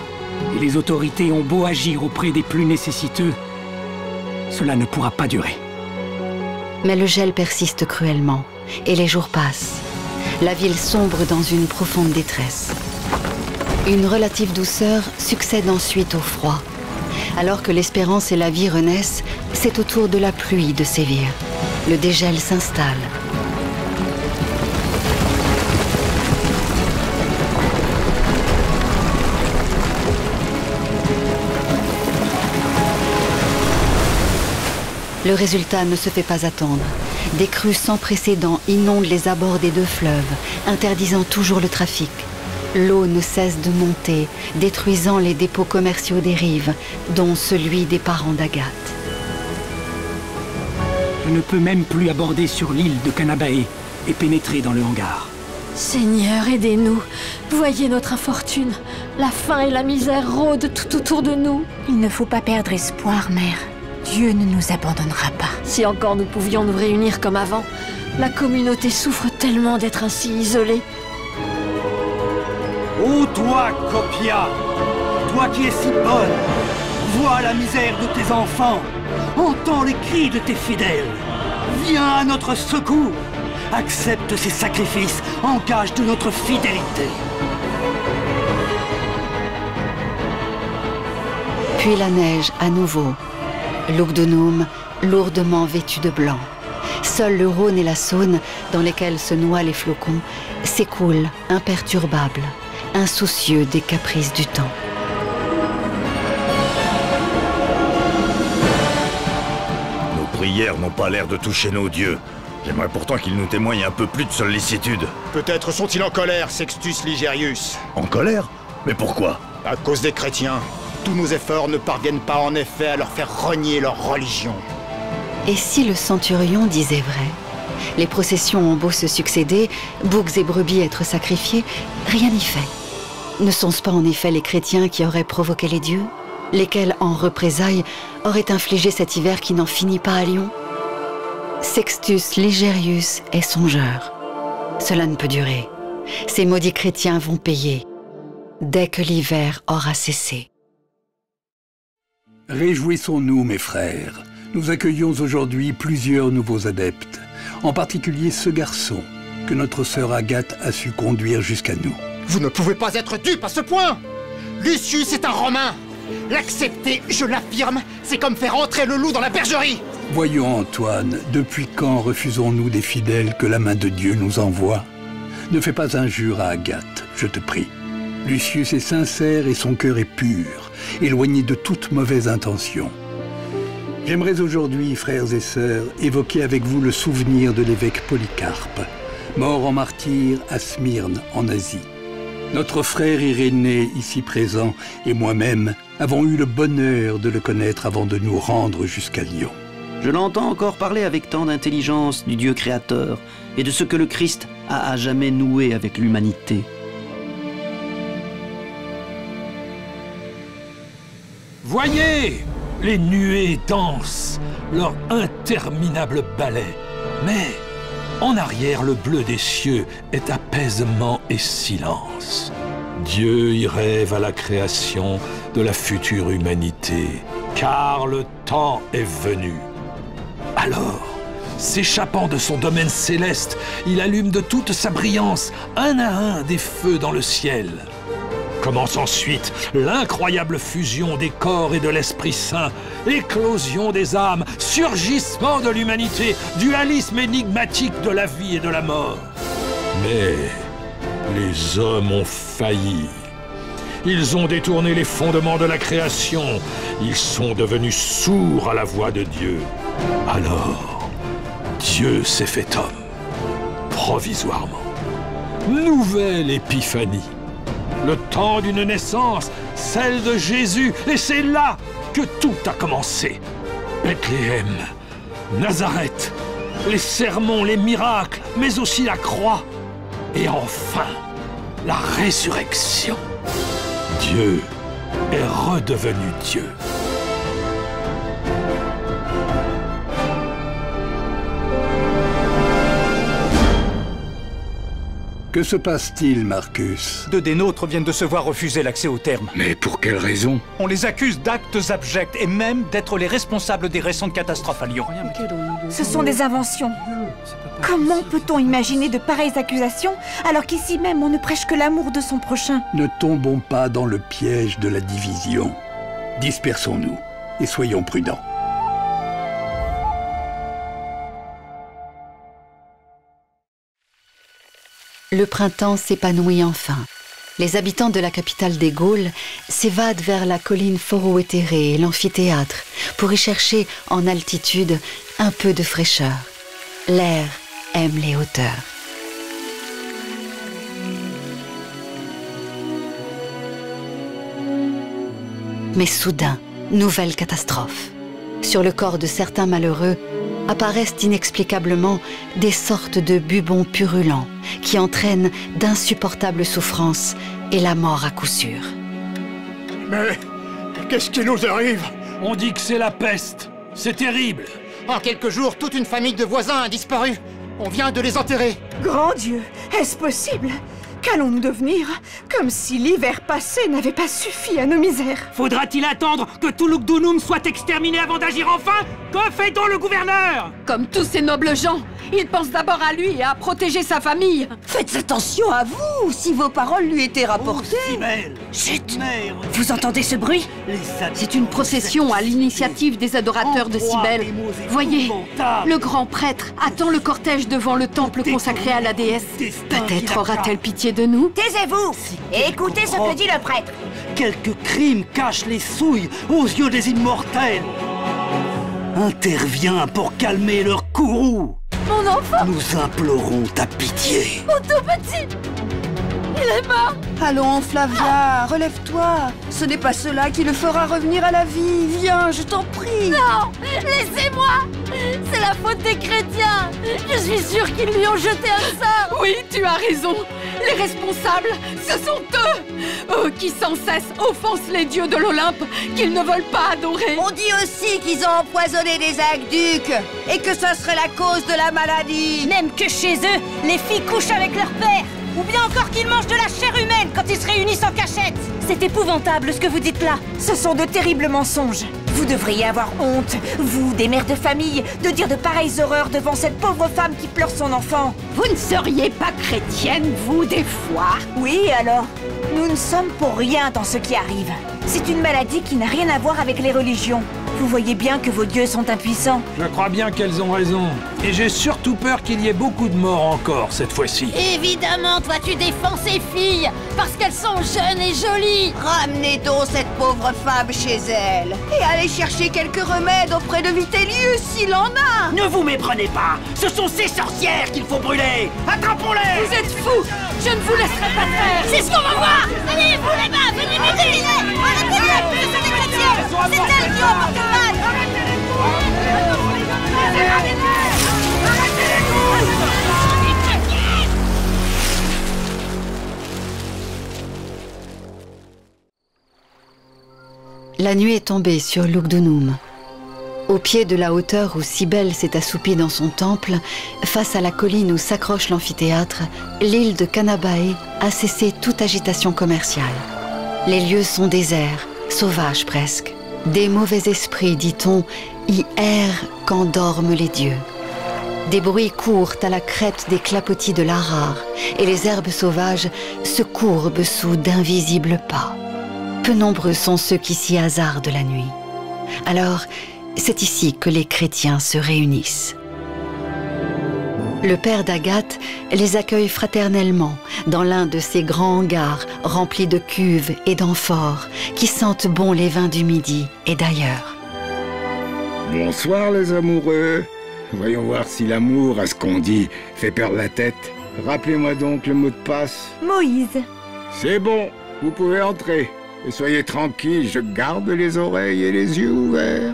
Et les autorités ont beau agir auprès des plus nécessiteux, cela ne pourra pas durer. Mais le gel persiste cruellement, et les jours passent. La ville sombre dans une profonde détresse. Une relative douceur succède ensuite au froid. Alors que l'espérance et la vie renaissent, c'est au tour de la pluie de sévir. Le dégel s'installe. Le résultat ne se fait pas attendre. Des crues sans précédent inondent les abords des deux fleuves, interdisant toujours le trafic. L'eau ne cesse de monter, détruisant les dépôts commerciaux des rives, dont celui des parents d'Agathe. Je ne peux même plus aborder sur l'île de Canabae et pénétrer dans le hangar. Seigneur, aidez-nous. Voyez notre infortune. La faim et la misère rôdent tout autour de nous. Il ne faut pas perdre espoir, mère. Dieu ne nous abandonnera pas. Si encore nous pouvions nous réunir comme avant, la communauté souffre tellement d'être ainsi isolée. Ô toi, Copia, toi qui es si bonne, vois la misère de tes enfants, entends les cris de tes fidèles, viens à notre secours, accepte ces sacrifices en gage de notre fidélité. Puis la neige à nouveau. Lugdunum, lourdement vêtu de blanc. Seuls le Rhône et la Saône, dans lesquels se noient les flocons, s'écoulent imperturbables, insoucieux des caprices du temps. Nos prières n'ont pas l'air de toucher nos dieux. J'aimerais pourtant qu'ils nous témoignent un peu plus de sollicitude. Peut-être sont-ils en colère, Sextus Ligerius. En colère? Mais pourquoi? À cause des chrétiens. Tous nos efforts ne parviennent pas en effet à leur faire renier leur religion. Et si le centurion disait vrai? Les processions ont beau se succéder, boucs et brebis être sacrifiés, rien n'y fait. Ne sont-ce pas en effet les chrétiens qui auraient provoqué les dieux? Lesquels, en représailles, auraient infligé cet hiver qui n'en finit pas à Lyon? Sextus Ligerius est songeur. Cela ne peut durer. Ces maudits chrétiens vont payer, dès que l'hiver aura cessé. Réjouissons-nous, mes frères. Nous accueillons aujourd'hui plusieurs nouveaux adeptes, en particulier ce garçon que notre sœur Agathe a su conduire jusqu'à nous. Vous ne pouvez pas être dupe à ce point! Lucius est un Romain! L'accepter, je l'affirme, c'est comme faire entrer le loup dans la bergerie! Voyons, Antoine, depuis quand refusons-nous des fidèles que la main de Dieu nous envoie? Ne fais pas injure à Agathe, je te prie. Lucius est sincère et son cœur est pur, éloigné de toute mauvaise intention. J'aimerais aujourd'hui, frères et sœurs, évoquer avec vous le souvenir de l'évêque Polycarpe, mort en martyr à Smyrne, en Asie. Notre frère Irénée, ici présent, et moi-même, avons eu le bonheur de le connaître avant de nous rendre jusqu'à Lyon. Je l'entends encore parler avec tant d'intelligence du Dieu créateur et de ce que le Christ a à jamais noué avec l'humanité. Voyez! Les nuées dansent leur interminable ballet. Mais en arrière, le bleu des cieux est apaisement et silence. Dieu y rêve à la création de la future humanité, car le temps est venu. Alors, s'échappant de son domaine céleste, il allume de toute sa brillance, un à un, des feux dans le ciel. Commence ensuite l'incroyable fusion des corps et de l'Esprit Saint, éclosion des âmes, surgissement de l'humanité, dualisme énigmatique de la vie et de la mort. Mais les hommes ont failli. Ils ont détourné les fondements de la création. Ils sont devenus sourds à la voix de Dieu. Alors, Dieu s'est fait homme, provisoirement. Nouvelle épiphanie. Le temps d'une naissance, celle de Jésus, et c'est là que tout a commencé. Bethléem, Nazareth, les sermons, les miracles, mais aussi la croix. Et enfin, la résurrection. Dieu est redevenu Dieu. Que se passe-t-il, Marcus? Deux des nôtres viennent de se voir refuser l'accès aux thermes. Mais pour quelle raison? On les accuse d'actes abjects et même d'être les responsables des récentes catastrophes à Lyon. Ce sont des inventions. Comment peut-on imaginer de pareilles accusations alors qu'ici même on ne prêche que l'amour de son prochain? Ne tombons pas dans le piège de la division. Dispersons-nous et soyons prudents. Le printemps s'épanouit enfin. Les habitants de la capitale des Gaules s'évadent vers la colline Foro-Éthérée et l'amphithéâtre pour y chercher en altitude un peu de fraîcheur. L'air aime les hauteurs. Mais soudain, nouvelle catastrophe. Sur le corps de certains malheureux apparaissent inexplicablement des sortes de bubons purulents qui entraînent d'insupportables souffrances et la mort à coup sûr. Mais qu'est-ce qui nous arrive? On dit que c'est la peste. C'est terrible. En quelques jours, toute une famille de voisins a disparu. On vient de les enterrer. Grand Dieu, est-ce possible? Qu'allons-nous devenir? Comme si l'hiver passé n'avait pas suffi à nos misères. Faudra-t-il attendre que tout Lugdunum soit exterminé avant d'agir enfin? Que fait donc le gouverneur? Comme tous ces nobles gens, il pense d'abord à lui et à protéger sa famille. Faites attention à vous, si vos paroles lui étaient rapportées. Chut! Vous entendez ce bruit? C'est une procession à l'initiative des adorateurs de Cybèle. Voyez, le grand prêtre attend le cortège devant le temple consacré à la déesse. Peut-être aura-t-elle pitié de nous? Taisez-vous et écoutez ce que dit le prêtre. Quelques crimes cachent les souilles aux yeux des immortels. Interviens pour calmer leur courroux. Mon enfant! Nous implorons ta pitié. Mon tout petit! Il est mort! Allons, Flavia, relève-toi. Ce n'est pas cela qui le fera revenir à la vie. Viens, je t'en prie. Non! Laissez-moi! C'est la faute des chrétiens! Je suis sûre qu'ils lui ont jeté un sort! Oui, tu as raison! Les responsables, ce sont eux! Eux qui sans cesse offensent les dieux de l'Olympe, qu'ils ne veulent pas adorer! On dit aussi qu'ils ont empoisonné des aqueducs et que ça serait la cause de la maladie. Même que chez eux, les filles couchent avec leur père. Ou bien encore qu'ils mangent de la chair humaine quand ils se réunissent en cachette. C'est épouvantable ce que vous dites là. Ce sont de terribles mensonges. Vous devriez avoir honte, vous, des mères de famille, de dire de pareilles horreurs devant cette pauvre femme qui pleure son enfant. Vous ne seriez pas chrétienne, vous, des fois? Oui, alors? Nous ne sommes pour rien dans ce qui arrive. C'est une maladie qui n'a rien à voir avec les religions. Vous voyez bien que vos dieux sont impuissants. Je crois bien qu'elles ont raison. Et j'ai surtout peur qu'il y ait beaucoup de morts encore cette fois-ci. Évidemment, toi tu défends ces filles, parce qu'elles sont jeunes et jolies. Ramenez donc cette pauvre femme chez elle. Et allez chercher quelques remèdes auprès de Vitellius s'il en a. Ne vous méprenez pas. Ce sont ces sorcières qu'il faut brûler. Attrapons-les. Vous êtes fous. Je ne vous laisserai pas faire. C'est ce qu'on va voir. Allez, vous les bas, venez m'aider. Arrêtez-les, ce sont des chrétiens. C'est elles qui ont porté mal. La nuit est tombée sur Lugdunum. Au pied de la hauteur où Cybèle s'est assoupie dans son temple, face à la colline où s'accroche l'amphithéâtre, l'île de Canabae a cessé toute agitation commerciale. Les lieux sont déserts, sauvages presque. Des mauvais esprits, dit-on, y errent quand dorment les dieux. Des bruits courent à la crête des clapotis de l'Arar, et les herbes sauvages se courbent sous d'invisibles pas. Peu nombreux sont ceux qui s'y hasardent la nuit. Alors, c'est ici que les chrétiens se réunissent. Le père d'Agathe les accueille fraternellement dans l'un de ces grands hangars remplis de cuves et d'amphores qui sentent bon les vins du midi et d'ailleurs. Bonsoir les amoureux. Voyons voir si l'amour, à ce qu'on dit, fait perdre la tête. Rappelez-moi donc le mot de passe. Moïse. C'est bon, vous pouvez entrer. Et soyez tranquilles, je garde les oreilles et les yeux ouverts.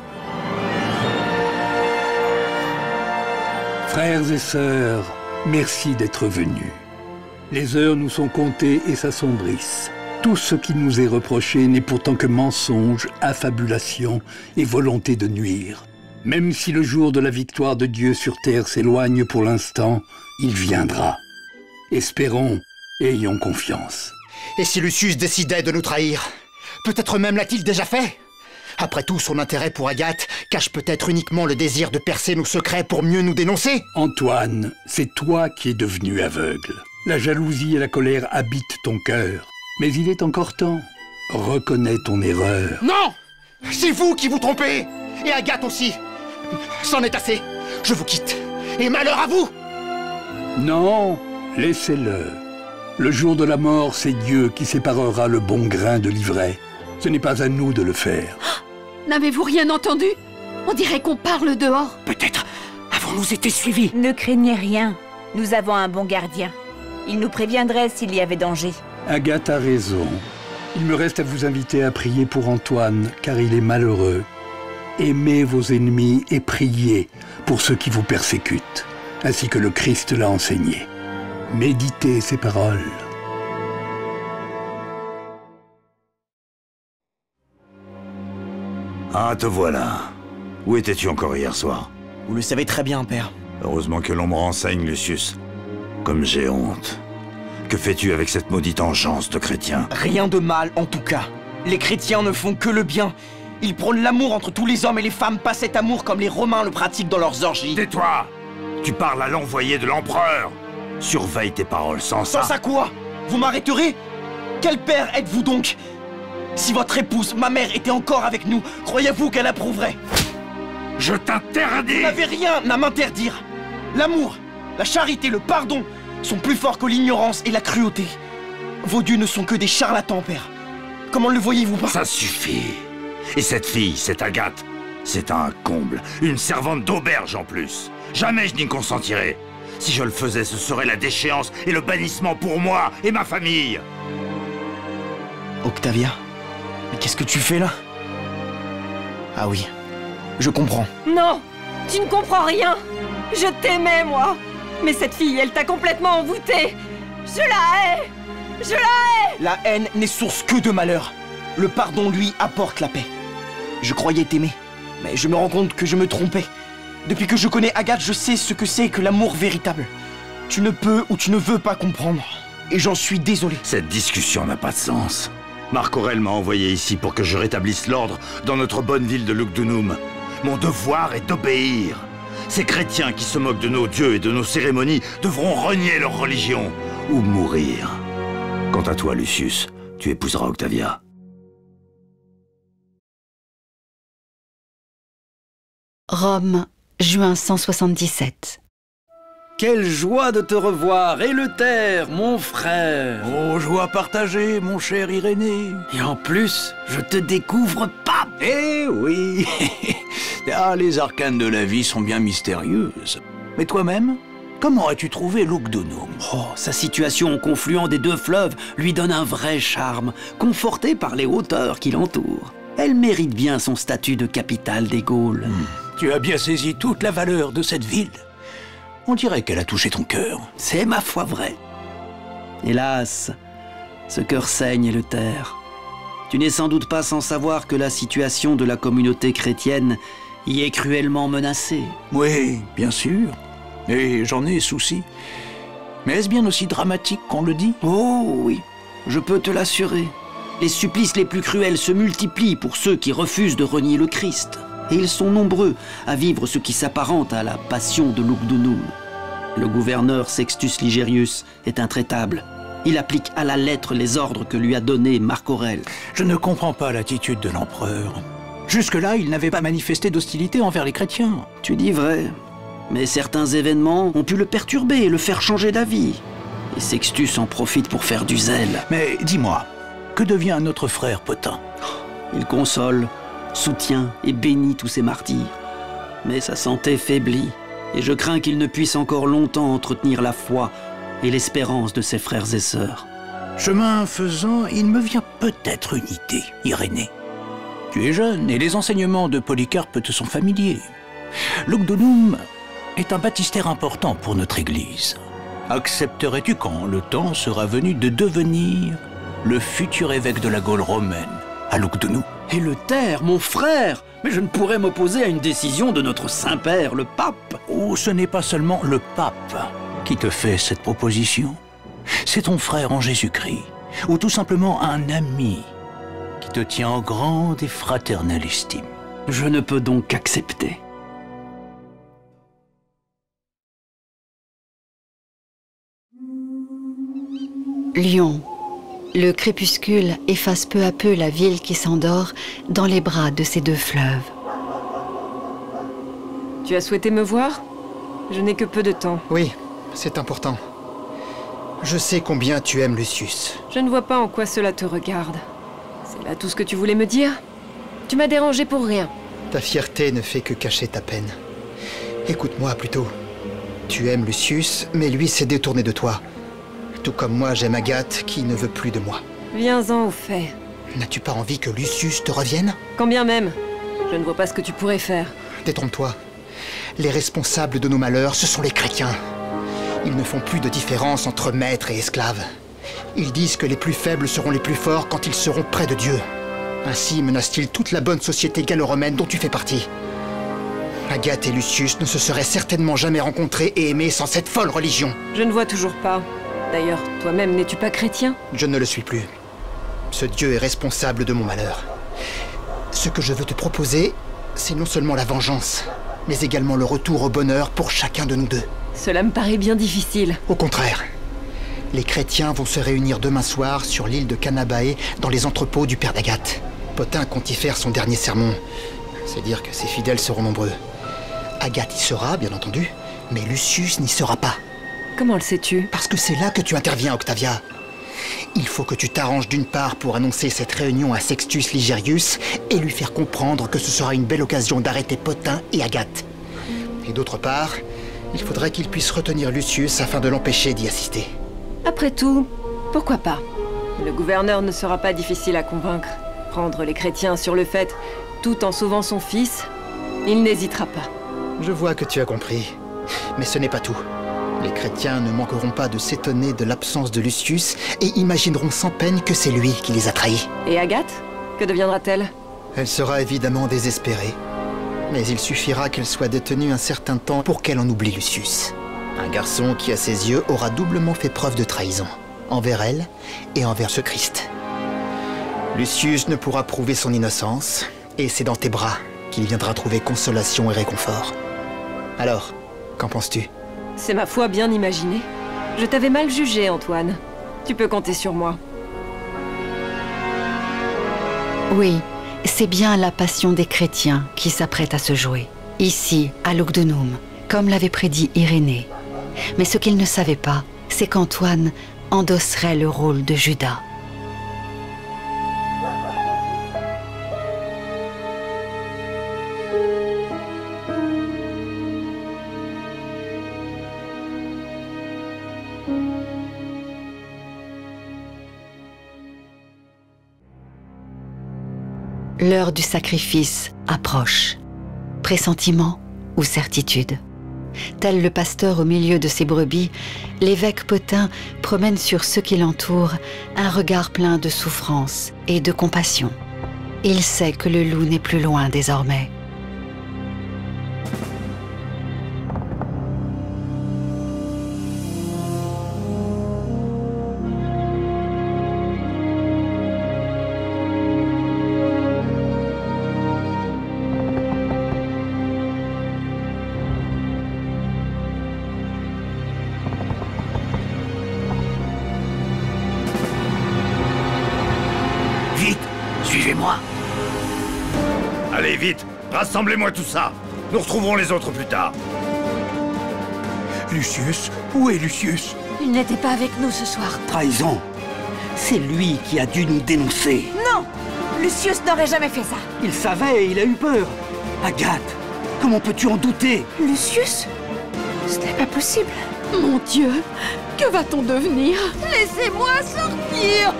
Frères et sœurs, merci d'être venus. Les heures nous sont comptées et s'assombrissent. Tout ce qui nous est reproché n'est pourtant que mensonge, affabulation et volonté de nuire. Même si le jour de la victoire de Dieu sur terre s'éloigne pour l'instant, il viendra. Espérons et ayons confiance. Et si Lucius décidait de nous trahir? Peut-être même l'a-t-il déjà fait? Après tout, son intérêt pour Agathe cache peut-être uniquement le désir de percer nos secrets pour mieux nous dénoncer? Antoine, c'est toi qui es devenu aveugle. La jalousie et la colère habitent ton cœur. Mais il est encore temps. Reconnais ton erreur. Non! C'est vous qui vous trompez! Et Agathe aussi! C'en est assez! Je vous quitte! Et malheur à vous! Non, laissez-le. Le jour de la mort, c'est Dieu qui séparera le bon grain de l'ivraie. Ce n'est pas à nous de le faire. N'avez-vous rien entendu? On dirait qu'on parle dehors. Peut-être avons-nous été suivis. Ne craignez rien. Nous avons un bon gardien. Il nous préviendrait s'il y avait danger. Agathe a raison. Il me reste à vous inviter à prier pour Antoine, car il est malheureux. Aimez vos ennemis et priez pour ceux qui vous persécutent, ainsi que le Christ l'a enseigné. Méditez ces paroles. Ah, te voilà. Où étais-tu encore hier soir? Vous le savez très bien, père. Heureusement que l'on me renseigne, Lucius. Comme j'ai honte. Que fais-tu avec cette maudite engeance de chrétiens? Rien de mal, en tout cas. Les chrétiens ne font que le bien. Ils prônent l'amour entre tous les hommes et les femmes, pas cet amour comme les Romains le pratiquent dans leurs orgies. Tais-toi! Tu parles à l'envoyé de l'empereur. Surveille tes paroles, sans ça... Sans ça quoi? Vous m'arrêterez? Quel père êtes-vous donc? Si votre épouse, ma mère, était encore avec nous, croyez-vous qu'elle approuverait? Je t'interdis! Vous n'avez rien à m'interdire. L'amour, la charité, le pardon sont plus forts que l'ignorance et la cruauté. Vos dieux ne sont que des charlatans, père. Comment le voyez-vous pas? Ça suffit. Et cette fille, cette Agathe, c'est un comble. Une servante d'auberge en plus. Jamais je n'y consentirai. Si je le faisais, ce serait la déchéance et le bannissement pour moi et ma famille. Octavia, mais qu'est-ce que tu fais là? Ah oui, je comprends. Non, tu ne comprends rien. Je t'aimais, moi. Mais cette fille, elle t'a complètement envoûté. Je la hais. Je la hais. La haine n'est source que de malheur. Le pardon, lui, apporte la paix. Je croyais t'aimer, mais je me rends compte que je me trompais. Depuis que je connais Agathe, je sais ce que c'est que l'amour véritable. Tu ne peux ou tu ne veux pas comprendre. Et j'en suis désolé. Cette discussion n'a pas de sens. Marc Aurèle m'a envoyé ici pour que je rétablisse l'ordre dans notre bonne ville de Lugdunum. Mon devoir est d'obéir. Ces chrétiens qui se moquent de nos dieux et de nos cérémonies devront renier leur religion ou mourir. Quant à toi, Lucius, tu épouseras Octavia. Rome, juin 177. Quelle joie de te revoir, Éleuthère, mon frère! Oh, joie partagée, mon cher Irénée. Et en plus, je te découvre pape! Eh oui. Ah, les arcanes de la vie sont bien mystérieuses. Mais toi-même, comment as-tu trouvé Lugdunum? Oh, sa situation au confluent des deux fleuves lui donne un vrai charme, confortée par les hauteurs qui l'entourent. Elle mérite bien son statut de capitale des Gaules. Tu as bien saisi toute la valeur de cette ville. On dirait qu'elle a touché ton cœur. C'est ma foi vrai. Hélas, ce cœur saigne, Éleuthère. Tu n'es sans doute pas sans savoir que la situation de la communauté chrétienne y est cruellement menacée. Oui, bien sûr. Et j'en ai souci. Mais est-ce bien aussi dramatique qu'on le dit? Oh oui, je peux te l'assurer. Les supplices les plus cruels se multiplient pour ceux qui refusent de renier le Christ. Et ils sont nombreux à vivre ce qui s'apparente à la passion de Lugdunum. Le gouverneur Sextus Ligerius est intraitable. Il applique à la lettre les ordres que lui a donnés Marc Aurèle. Je ne comprends pas l'attitude de l'empereur. Jusque-là, il n'avait pas manifesté d'hostilité envers les chrétiens. Tu dis vrai, mais certains événements ont pu le perturber et le faire changer d'avis. Et Sextus en profite pour faire du zèle. Mais dis-moi, que devient notre frère Pothin? Il console, soutient et bénit tous ses martyrs. Mais sa santé faiblit, et je crains qu'il ne puisse encore longtemps entretenir la foi et l'espérance de ses frères et sœurs. Chemin faisant, il me vient peut-être une idée, Irénée. Tu es jeune, et les enseignements de Polycarpe te sont familiers. Lugdunum est un baptistère important pour notre Église. Accepterais-tu quand le temps sera venu de devenir le futur évêque de la Gaule romaine à Lugdunum? Éleuthère, mon frère! Mais je ne pourrais m'opposer à une décision de notre Saint-Père, le pape. Oh, ce n'est pas seulement le pape qui te fait cette proposition. C'est ton frère en Jésus-Christ, ou tout simplement un ami qui te tient en grande et fraternelle estime. Je ne peux donc qu'accepter. Lyon. Le crépuscule efface peu à peu la ville qui s'endort dans les bras de ces deux fleuves. Tu as souhaité me voir? Je n'ai que peu de temps. Oui, c'est important. Je sais combien tu aimes Lucius. Je ne vois pas en quoi cela te regarde. C'est là tout ce que tu voulais me dire? Tu m'as dérangé pour rien. Ta fierté ne fait que cacher ta peine. Écoute-moi plutôt. Tu aimes Lucius, mais lui s'est détourné de toi. Tout comme moi, j'aime Agathe, qui ne veut plus de moi. Viens-en au fait. N'as-tu pas envie que Lucius te revienne? Quand bien même. Je ne vois pas ce que tu pourrais faire. Détrompe-toi. Les responsables de nos malheurs, ce sont les chrétiens. Ils ne font plus de différence entre maîtres et esclaves. Ils disent que les plus faibles seront les plus forts quand ils seront près de Dieu. Ainsi menacent-ils toute la bonne société gallo-romaine dont tu fais partie. Agathe et Lucius ne se seraient certainement jamais rencontrés et aimés sans cette folle religion. Je ne vois toujours pas. D'ailleurs, toi-même, n'es-tu pas chrétien? Je ne le suis plus. Ce Dieu est responsable de mon malheur. Ce que je veux te proposer, c'est non seulement la vengeance, mais également le retour au bonheur pour chacun de nous deux. Cela me paraît bien difficile. Au contraire. Les chrétiens vont se réunir demain soir sur l'île de Canabae, dans les entrepôts du père d'Agathe. Potin compte y faire son dernier sermon. C'est dire que ses fidèles seront nombreux. Agathe y sera, bien entendu, mais Lucius n'y sera pas. Comment le sais-tu? Parce que c'est là que tu interviens, Octavia. Il faut que tu t'arranges d'une part pour annoncer cette réunion à Sextus Ligerius et lui faire comprendre que ce sera une belle occasion d'arrêter Potin et Agathe. Et d'autre part, il faudrait qu'il puisse retenir Lucius afin de l'empêcher d'y assister. Après tout, pourquoi pas? Le gouverneur ne sera pas difficile à convaincre. Prendre les chrétiens sur le fait, tout en sauvant son fils, il n'hésitera pas. Je vois que tu as compris. Mais ce n'est pas tout. Les chrétiens ne manqueront pas de s'étonner de l'absence de Lucius et imagineront sans peine que c'est lui qui les a trahis. Et Agathe? Que deviendra-t-elle? Elle sera évidemment désespérée. Mais il suffira qu'elle soit détenue un certain temps pour qu'elle en oublie Lucius. Un garçon qui, à ses yeux, aura doublement fait preuve de trahison. Envers elle et envers ce Christ. Lucius ne pourra prouver son innocence, et c'est dans tes bras qu'il viendra trouver consolation et réconfort. Alors, qu'en penses-tu? C'est ma foi bien imaginée. Je t'avais mal jugé, Antoine. Tu peux compter sur moi. Oui, c'est bien la passion des chrétiens qui s'apprête à se jouer. Ici, à Lugdunum, comme l'avait prédit Irénée. Mais ce qu'il ne savait pas, c'est qu'Antoine endosserait le rôle de Judas. L'heure du sacrifice approche. Pressentiment ou certitude? Tel le pasteur au milieu de ses brebis, l'évêque Potin promène sur ceux qui l'entourent un regard plein de souffrance et de compassion. Il sait que le loup n'est plus loin désormais. Suivez-moi. Allez, vite, rassemblez-moi tout ça. Nous retrouverons les autres plus tard. Lucius? Où est Lucius? Il n'était pas avec nous ce soir. Trahison. C'est lui qui a dû nous dénoncer. Non! Lucius n'aurait jamais fait ça. Il savait et il a eu peur. Agathe, comment peux-tu en douter? Lucius? Ce n'est pas possible. Mon Dieu, que va-t-on devenir? Laissez-moi sortir!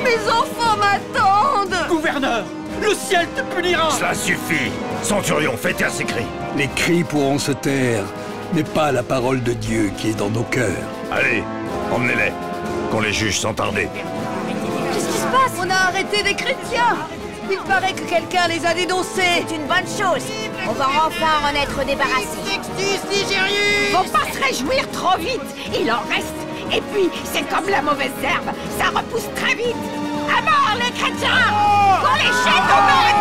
Mes enfants m'attendent! Gouverneur, le ciel te punira! Cela suffit! Centurion, fais taire ces cris! Les cris pourront se taire, mais pas la parole de Dieu qui est dans nos cœurs. Allez, emmenez-les, qu'on les juge sans tarder. Qu'est-ce qui se passe? On a arrêté des chrétiens! Il paraît que quelqu'un les a dénoncés! C'est une bonne chose. On va enfin en être débarrassé. Sextus Ligerius! Faut pas se réjouir trop vite! Il en reste! Et puis, c'est comme la mauvaise herbe, ça repousse très vite! À mort les chrétiens! Qu'on les jette au nord et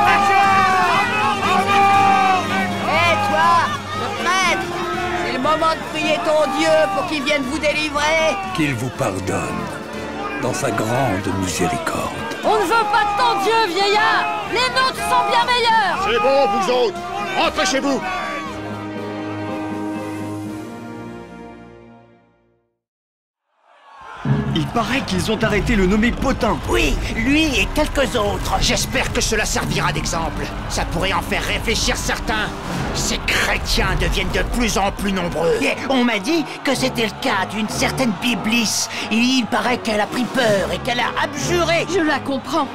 Hé toi, le prêtre! C'est le moment de prier ton Dieu pour qu'il vienne vous délivrer! Qu'il vous pardonne, dans sa grande miséricorde. On ne veut pas de ton Dieu, vieillard! Les nôtres sont bien meilleurs! C'est bon, vous autres! Rentrez chez vous! Il paraît qu'ils ont arrêté le nommé Potin. Oui, lui et quelques autres. J'espère que cela servira d'exemple. Ça pourrait en faire réfléchir certains. Ces chrétiens deviennent de plus en plus nombreux. Et on m'a dit que c'était le cas d'une certaine Biblis. Il paraît qu'elle a pris peur et qu'elle a abjuré. Je la comprends.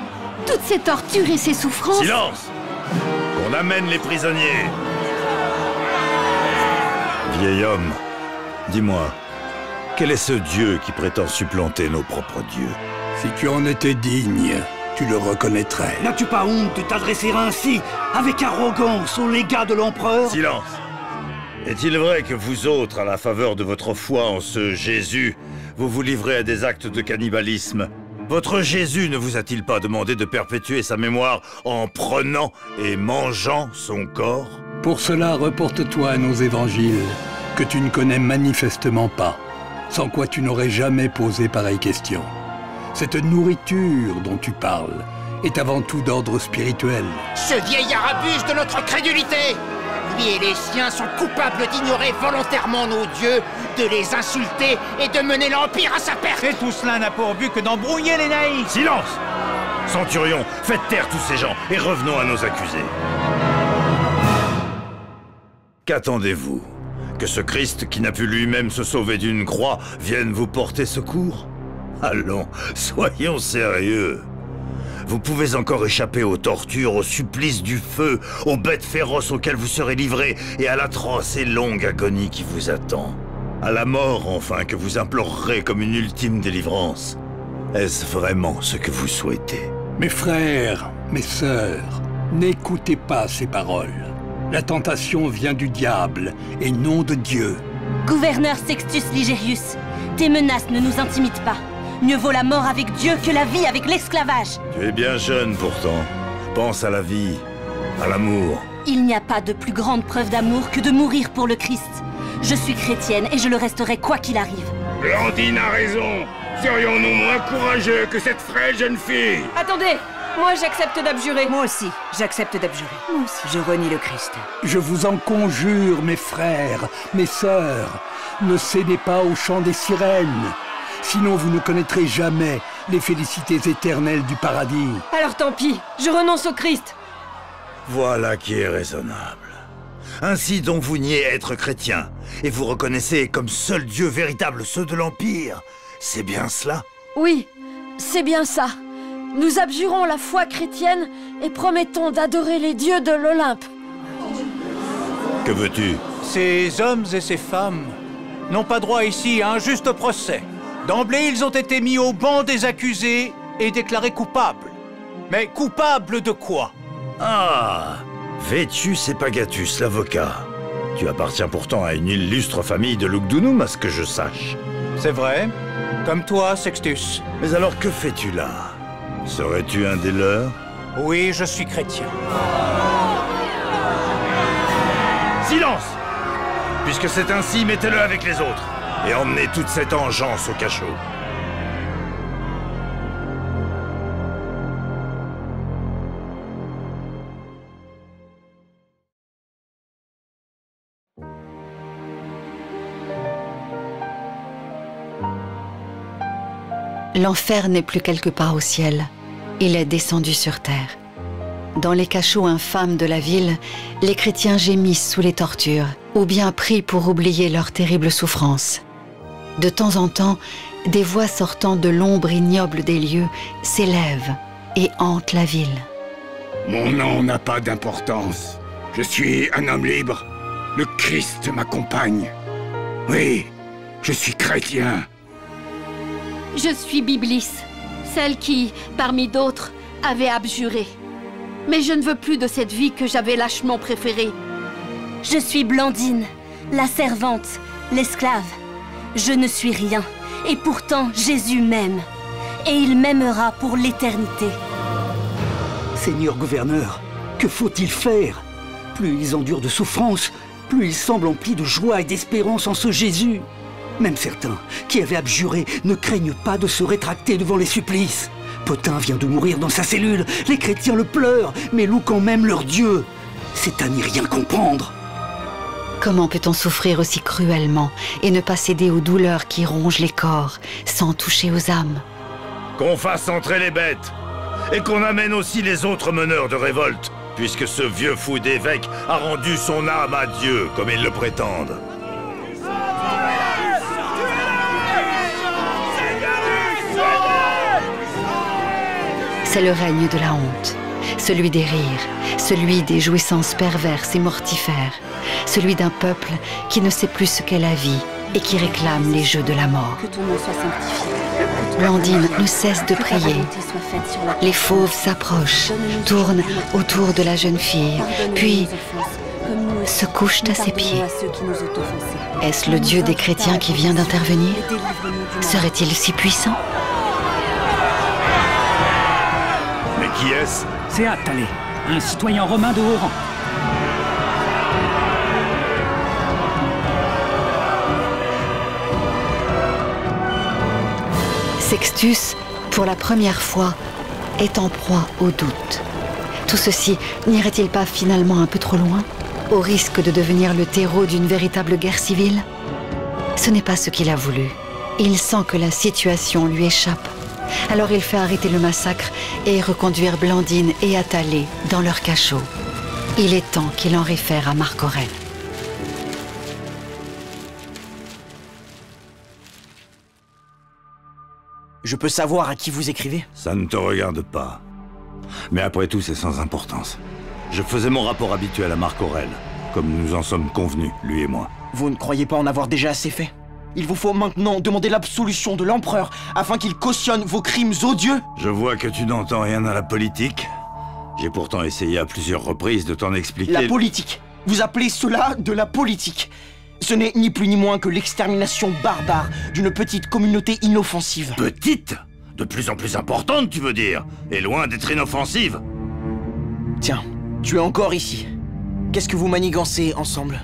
toutes ces tortures et ces souffrances... Silence! Qu'on amène les prisonniers. Vieil homme, dis-moi, quel est ce Dieu qui prétend supplanter nos propres dieux? Si tu en étais digne, tu le reconnaîtrais. N'as-tu pas honte de t'adresser ainsi, avec arrogance, aux légats de l'empereur? Silence! Est-il vrai que vous autres, à la faveur de votre foi en ce Jésus, vous vous livrez à des actes de cannibalisme? Votre Jésus ne vous a-t-il pas demandé de perpétuer sa mémoire en prenant et mangeant son corps? Pour cela, reporte-toi à nos évangiles, que tu ne connais manifestement pas, sans quoi tu n'aurais jamais posé pareille question. Cette nourriture dont tu parles est avant tout d'ordre spirituel. Ce vieillard abuse de notre crédulité! Lui et les siens sont coupables d'ignorer volontairement nos dieux, de les insulter et de mener l'Empire à sa perte! Et tout cela n'a pour but que d'embrouiller les naïfs! Silence! Centurion, faites taire tous ces gens et revenons à nos accusés. Qu'attendez-vous? Que ce Christ qui n'a pu lui-même se sauver d'une croix vienne vous porter secours? Allons, soyons sérieux. Vous pouvez encore échapper aux tortures, aux supplices du feu, aux bêtes féroces auxquelles vous serez livrés et à l'atroce et longue agonie qui vous attend. À la mort, enfin, que vous implorerez comme une ultime délivrance. Est-ce vraiment ce que vous souhaitez? Mes frères, mes sœurs, n'écoutez pas ces paroles. La tentation vient du diable et non de Dieu. Gouverneur Sextus Ligerius, tes menaces ne nous intimident pas. Mieux vaut la mort avec Dieu que la vie avec l'esclavage. Tu es bien jeune pourtant. Pense à la vie, à l'amour. Il n'y a pas de plus grande preuve d'amour que de mourir pour le Christ. Je suis chrétienne et je le resterai quoi qu'il arrive. Blandine a raison. Serions-nous moins courageux que cette frêle jeune fille? Attendez! Moi, j'accepte d'abjurer. Moi aussi, j'accepte d'abjurer. Moi aussi. Je renie le Christ. Je vous en conjure, mes frères, mes sœurs, ne cédez pas au chant des sirènes. Sinon, vous ne connaîtrez jamais les félicités éternelles du paradis. Alors tant pis, je renonce au Christ. Voilà qui est raisonnable. Ainsi donc vous niez être chrétien, et vous reconnaissez comme seul Dieu véritable ceux de l'Empire. C'est bien cela? Oui, c'est bien ça. Nous abjurons la foi chrétienne et promettons d'adorer les dieux de l'Olympe. Que veux-tu? Ces hommes et ces femmes n'ont pas droit ici à un juste procès. D'emblée, ils ont été mis au banc des accusés et déclarés coupables. Mais coupables de quoi? Ah, Vétus Epagatus, l'avocat. Tu appartiens pourtant à une illustre famille de Lugdunum, à ce que je sache. C'est vrai, comme toi, Sextus. Mais alors que fais-tu là? Serais-tu un des leurs? Oui, je suis chrétien. Silence! Puisque c'est ainsi, mettez-le avec les autres. Et emmenez toute cette engeance au cachot. L'enfer n'est plus quelque part au ciel. Il est descendu sur terre. Dans les cachots infâmes de la ville, les chrétiens gémissent sous les tortures, ou bien prient pour oublier leurs terribles souffrances. De temps en temps, des voix sortant de l'ombre ignoble des lieux s'élèvent et hantent la ville. Mon nom n'a pas d'importance. Je suis un homme libre. Le Christ m'accompagne. Oui, je suis chrétien. Je suis Biblis, celle qui, parmi d'autres, avait abjuré. Mais je ne veux plus de cette vie que j'avais lâchement préférée. Je suis Blandine, la servante, l'esclave. Je ne suis rien, et pourtant Jésus m'aime. Et il m'aimera pour l'éternité. Seigneur gouverneur, que faut-il faire? Plus ils endurent de souffrance, plus ils semblent emplis de joie et d'espérance en ce Jésus. Même certains, qui avaient abjuré, ne craignent pas de se rétracter devant les supplices. Potin vient de mourir dans sa cellule, les chrétiens le pleurent, mais louent quand même leur Dieu. C'est à n'y rien comprendre. Comment peut-on souffrir aussi cruellement et ne pas céder aux douleurs qui rongent les corps, sans toucher aux âmes? Qu'on fasse entrer les bêtes, et qu'on amène aussi les autres meneurs de révolte, puisque ce vieux fou d'évêque a rendu son âme à Dieu, comme ils le prétendent. C'est le règne de la honte, celui des rires, celui des jouissances perverses et mortifères, celui d'un peuple qui ne sait plus ce qu'est la vie et qui réclame les jeux de la mort. Que ton nom soit sanctifié. Blandine ne cesse de prier. Les fauves s'approchent, tournent autour de la jeune fille, puis se couchent à ses pieds. Est-ce le Dieu des chrétiens qui vient d'intervenir? Serait-il si puissant? Mais qui est-ce? C'est Attalé, un citoyen romain de haut rang. Sextus, pour la première fois, est en proie au doute. Tout ceci n'irait-il pas finalement un peu trop loin, au risque de devenir le terreau d'une véritable guerre civile? Ce n'est pas ce qu'il a voulu. Il sent que la situation lui échappe. Alors il fait arrêter le massacre et reconduire Blandine et Attalé dans leur cachot. Il est temps qu'il en réfère à Marc Aurèle. Je peux savoir à qui vous écrivez? Ça ne te regarde pas. Mais après tout, c'est sans importance. Je faisais mon rapport habituel à Marc Aurèle, comme nous en sommes convenus, lui et moi. Vous ne croyez pas en avoir déjà assez fait? Il vous faut maintenant demander l'absolution de l'empereur afin qu'il cautionne vos crimes odieux? Je vois que tu n'entends rien à la politique. J'ai pourtant essayé à plusieurs reprises de t'en expliquer... La politique? Vous appelez cela de la politique? Ce n'est ni plus ni moins que l'extermination barbare d'une petite communauté inoffensive. Petite? De plus en plus importante, tu veux dire? Et loin d'être inoffensive. Tiens, tu es encore ici. Qu'est-ce que vous manigancez ensemble?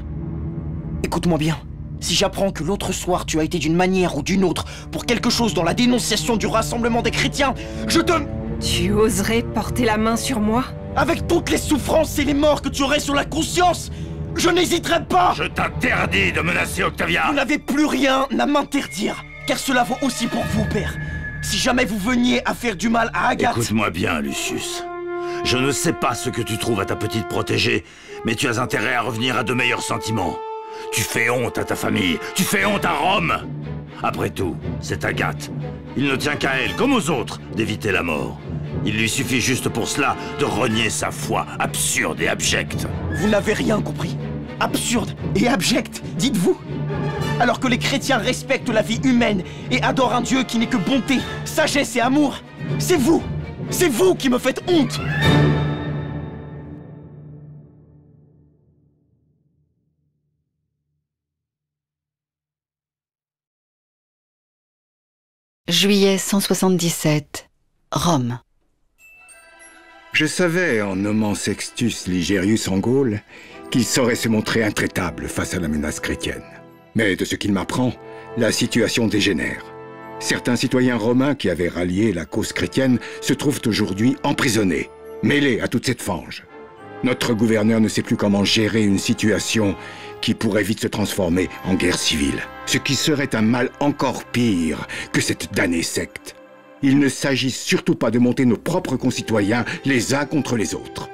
Écoute-moi bien. Si j'apprends que l'autre soir tu as été d'une manière ou d'une autre pour quelque chose dans la dénonciation du rassemblement des chrétiens, je te... Tu oserais porter la main sur moi? Avec toutes les souffrances et les morts que tu aurais sur la conscience, je n'hésiterai pas! Je t'interdis de menacer Octavia! Vous n'avez plus rien à m'interdire, car cela vaut aussi pour vous, père. Si jamais vous veniez à faire du mal à Agathe... Écoute-moi bien, Lucius. Je ne sais pas ce que tu trouves à ta petite protégée, mais tu as intérêt à revenir à de meilleurs sentiments. Tu fais honte à ta famille, tu fais honte à Rome. Après tout, c'est Agathe. Il ne tient qu'à elle, comme aux autres, d'éviter la mort. Il lui suffit juste pour cela de renier sa foi absurde et abjecte. Vous n'avez rien compris. Absurde et abjecte, dites-vous? Alors que les chrétiens respectent la vie humaine et adorent un Dieu qui n'est que bonté, sagesse et amour, c'est vous qui me faites honte. Juillet 177, Rome. Je savais, en nommant Sextus Ligerius en Gaule, qu'il saurait se montrer intraitable face à la menace chrétienne. Mais de ce qu'il m'apprend, la situation dégénère. Certains citoyens romains qui avaient rallié la cause chrétienne se trouvent aujourd'hui emprisonnés, mêlés à toute cette fange. Notre gouverneur ne sait plus comment gérer une situation qui pourrait vite se transformer en guerre civile. Ce qui serait un mal encore pire que cette damnée secte. Il ne s'agit surtout pas de monter nos propres concitoyens les uns contre les autres.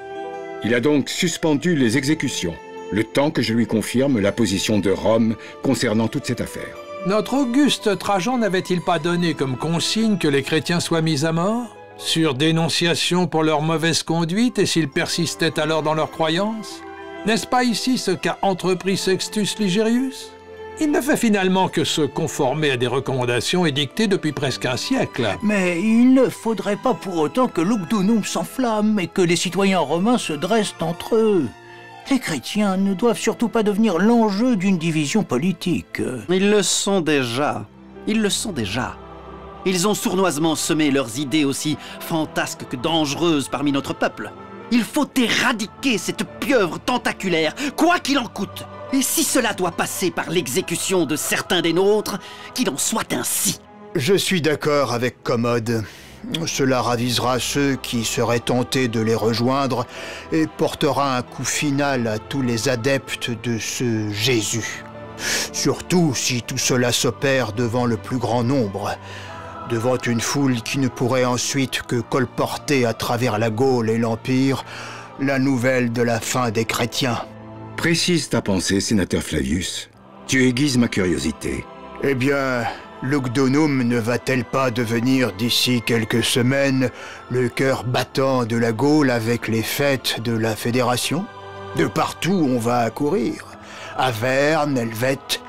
Il a donc suspendu les exécutions, le temps que je lui confirme la position de Rome concernant toute cette affaire. Notre Auguste Trajan n'avait-il pas donné comme consigne que les chrétiens soient mis à mort, sur dénonciation pour leur mauvaise conduite et s'ils persistaient alors dans leurs croyances? N'est-ce pas ici ce qu'a entrepris Sextus Ligerius? Il ne fait finalement que se conformer à des recommandations édictées depuis presque un siècle. Mais il ne faudrait pas pour autant que Lugdunum s'enflamme et que les citoyens romains se dressent entre eux. Les chrétiens ne doivent surtout pas devenir l'enjeu d'une division politique. Ils le sont déjà. Ils le sont déjà. Ils ont sournoisement semé leurs idées aussi fantasques que dangereuses parmi notre peuple. Il faut éradiquer cette pieuvre tentaculaire, quoi qu'il en coûte. Et si cela doit passer par l'exécution de certains des nôtres, qu'il en soit ainsi. Je suis d'accord avec Commode. Cela ravisera ceux qui seraient tentés de les rejoindre et portera un coup final à tous les adeptes de ce Jésus. Surtout si tout cela s'opère devant le plus grand nombre, devant une foule qui ne pourrait ensuite que colporter à travers la Gaule et l'Empire la nouvelle de la fin des chrétiens. Précise ta pensée, sénateur Flavius. Tu aiguises ma curiosité. Eh bien, Lugdunum ne va-t-elle pas devenir d'ici quelques semaines le cœur battant de la Gaule avec les fêtes de la Fédération? De partout on va accourir. Averne, Helvète,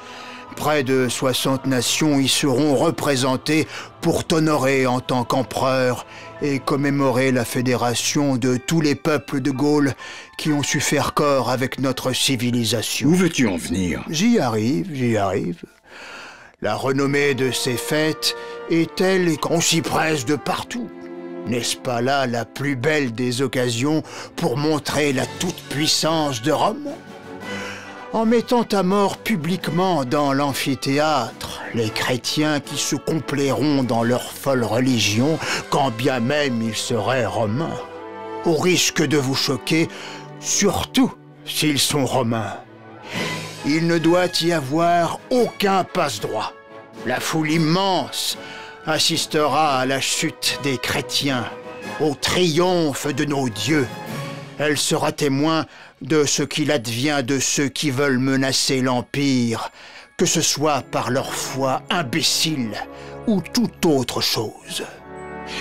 près de 60 nations y seront représentées pour t'honorer en tant qu'empereur et commémorer la fédération de tous les peuples de Gaule qui ont su faire corps avec notre civilisation. Où veux-tu en venir? J'y arrive. La renommée de ces fêtes est telle qu'on s'y presse de partout. N'est-ce pas là la plus belle des occasions pour montrer la toute-puissance de Rome? En mettant à mort publiquement dans l'amphithéâtre les chrétiens qui se complairont dans leur folle religion, quand bien même ils seraient romains, au risque de vous choquer, surtout s'ils sont romains. Il ne doit y avoir aucun passe-droit. La foule immense assistera à la chute des chrétiens, au triomphe de nos dieux. Elle sera témoin de ce qu'il advient de ceux qui veulent menacer l'Empire, que ce soit par leur foi imbécile ou toute autre chose.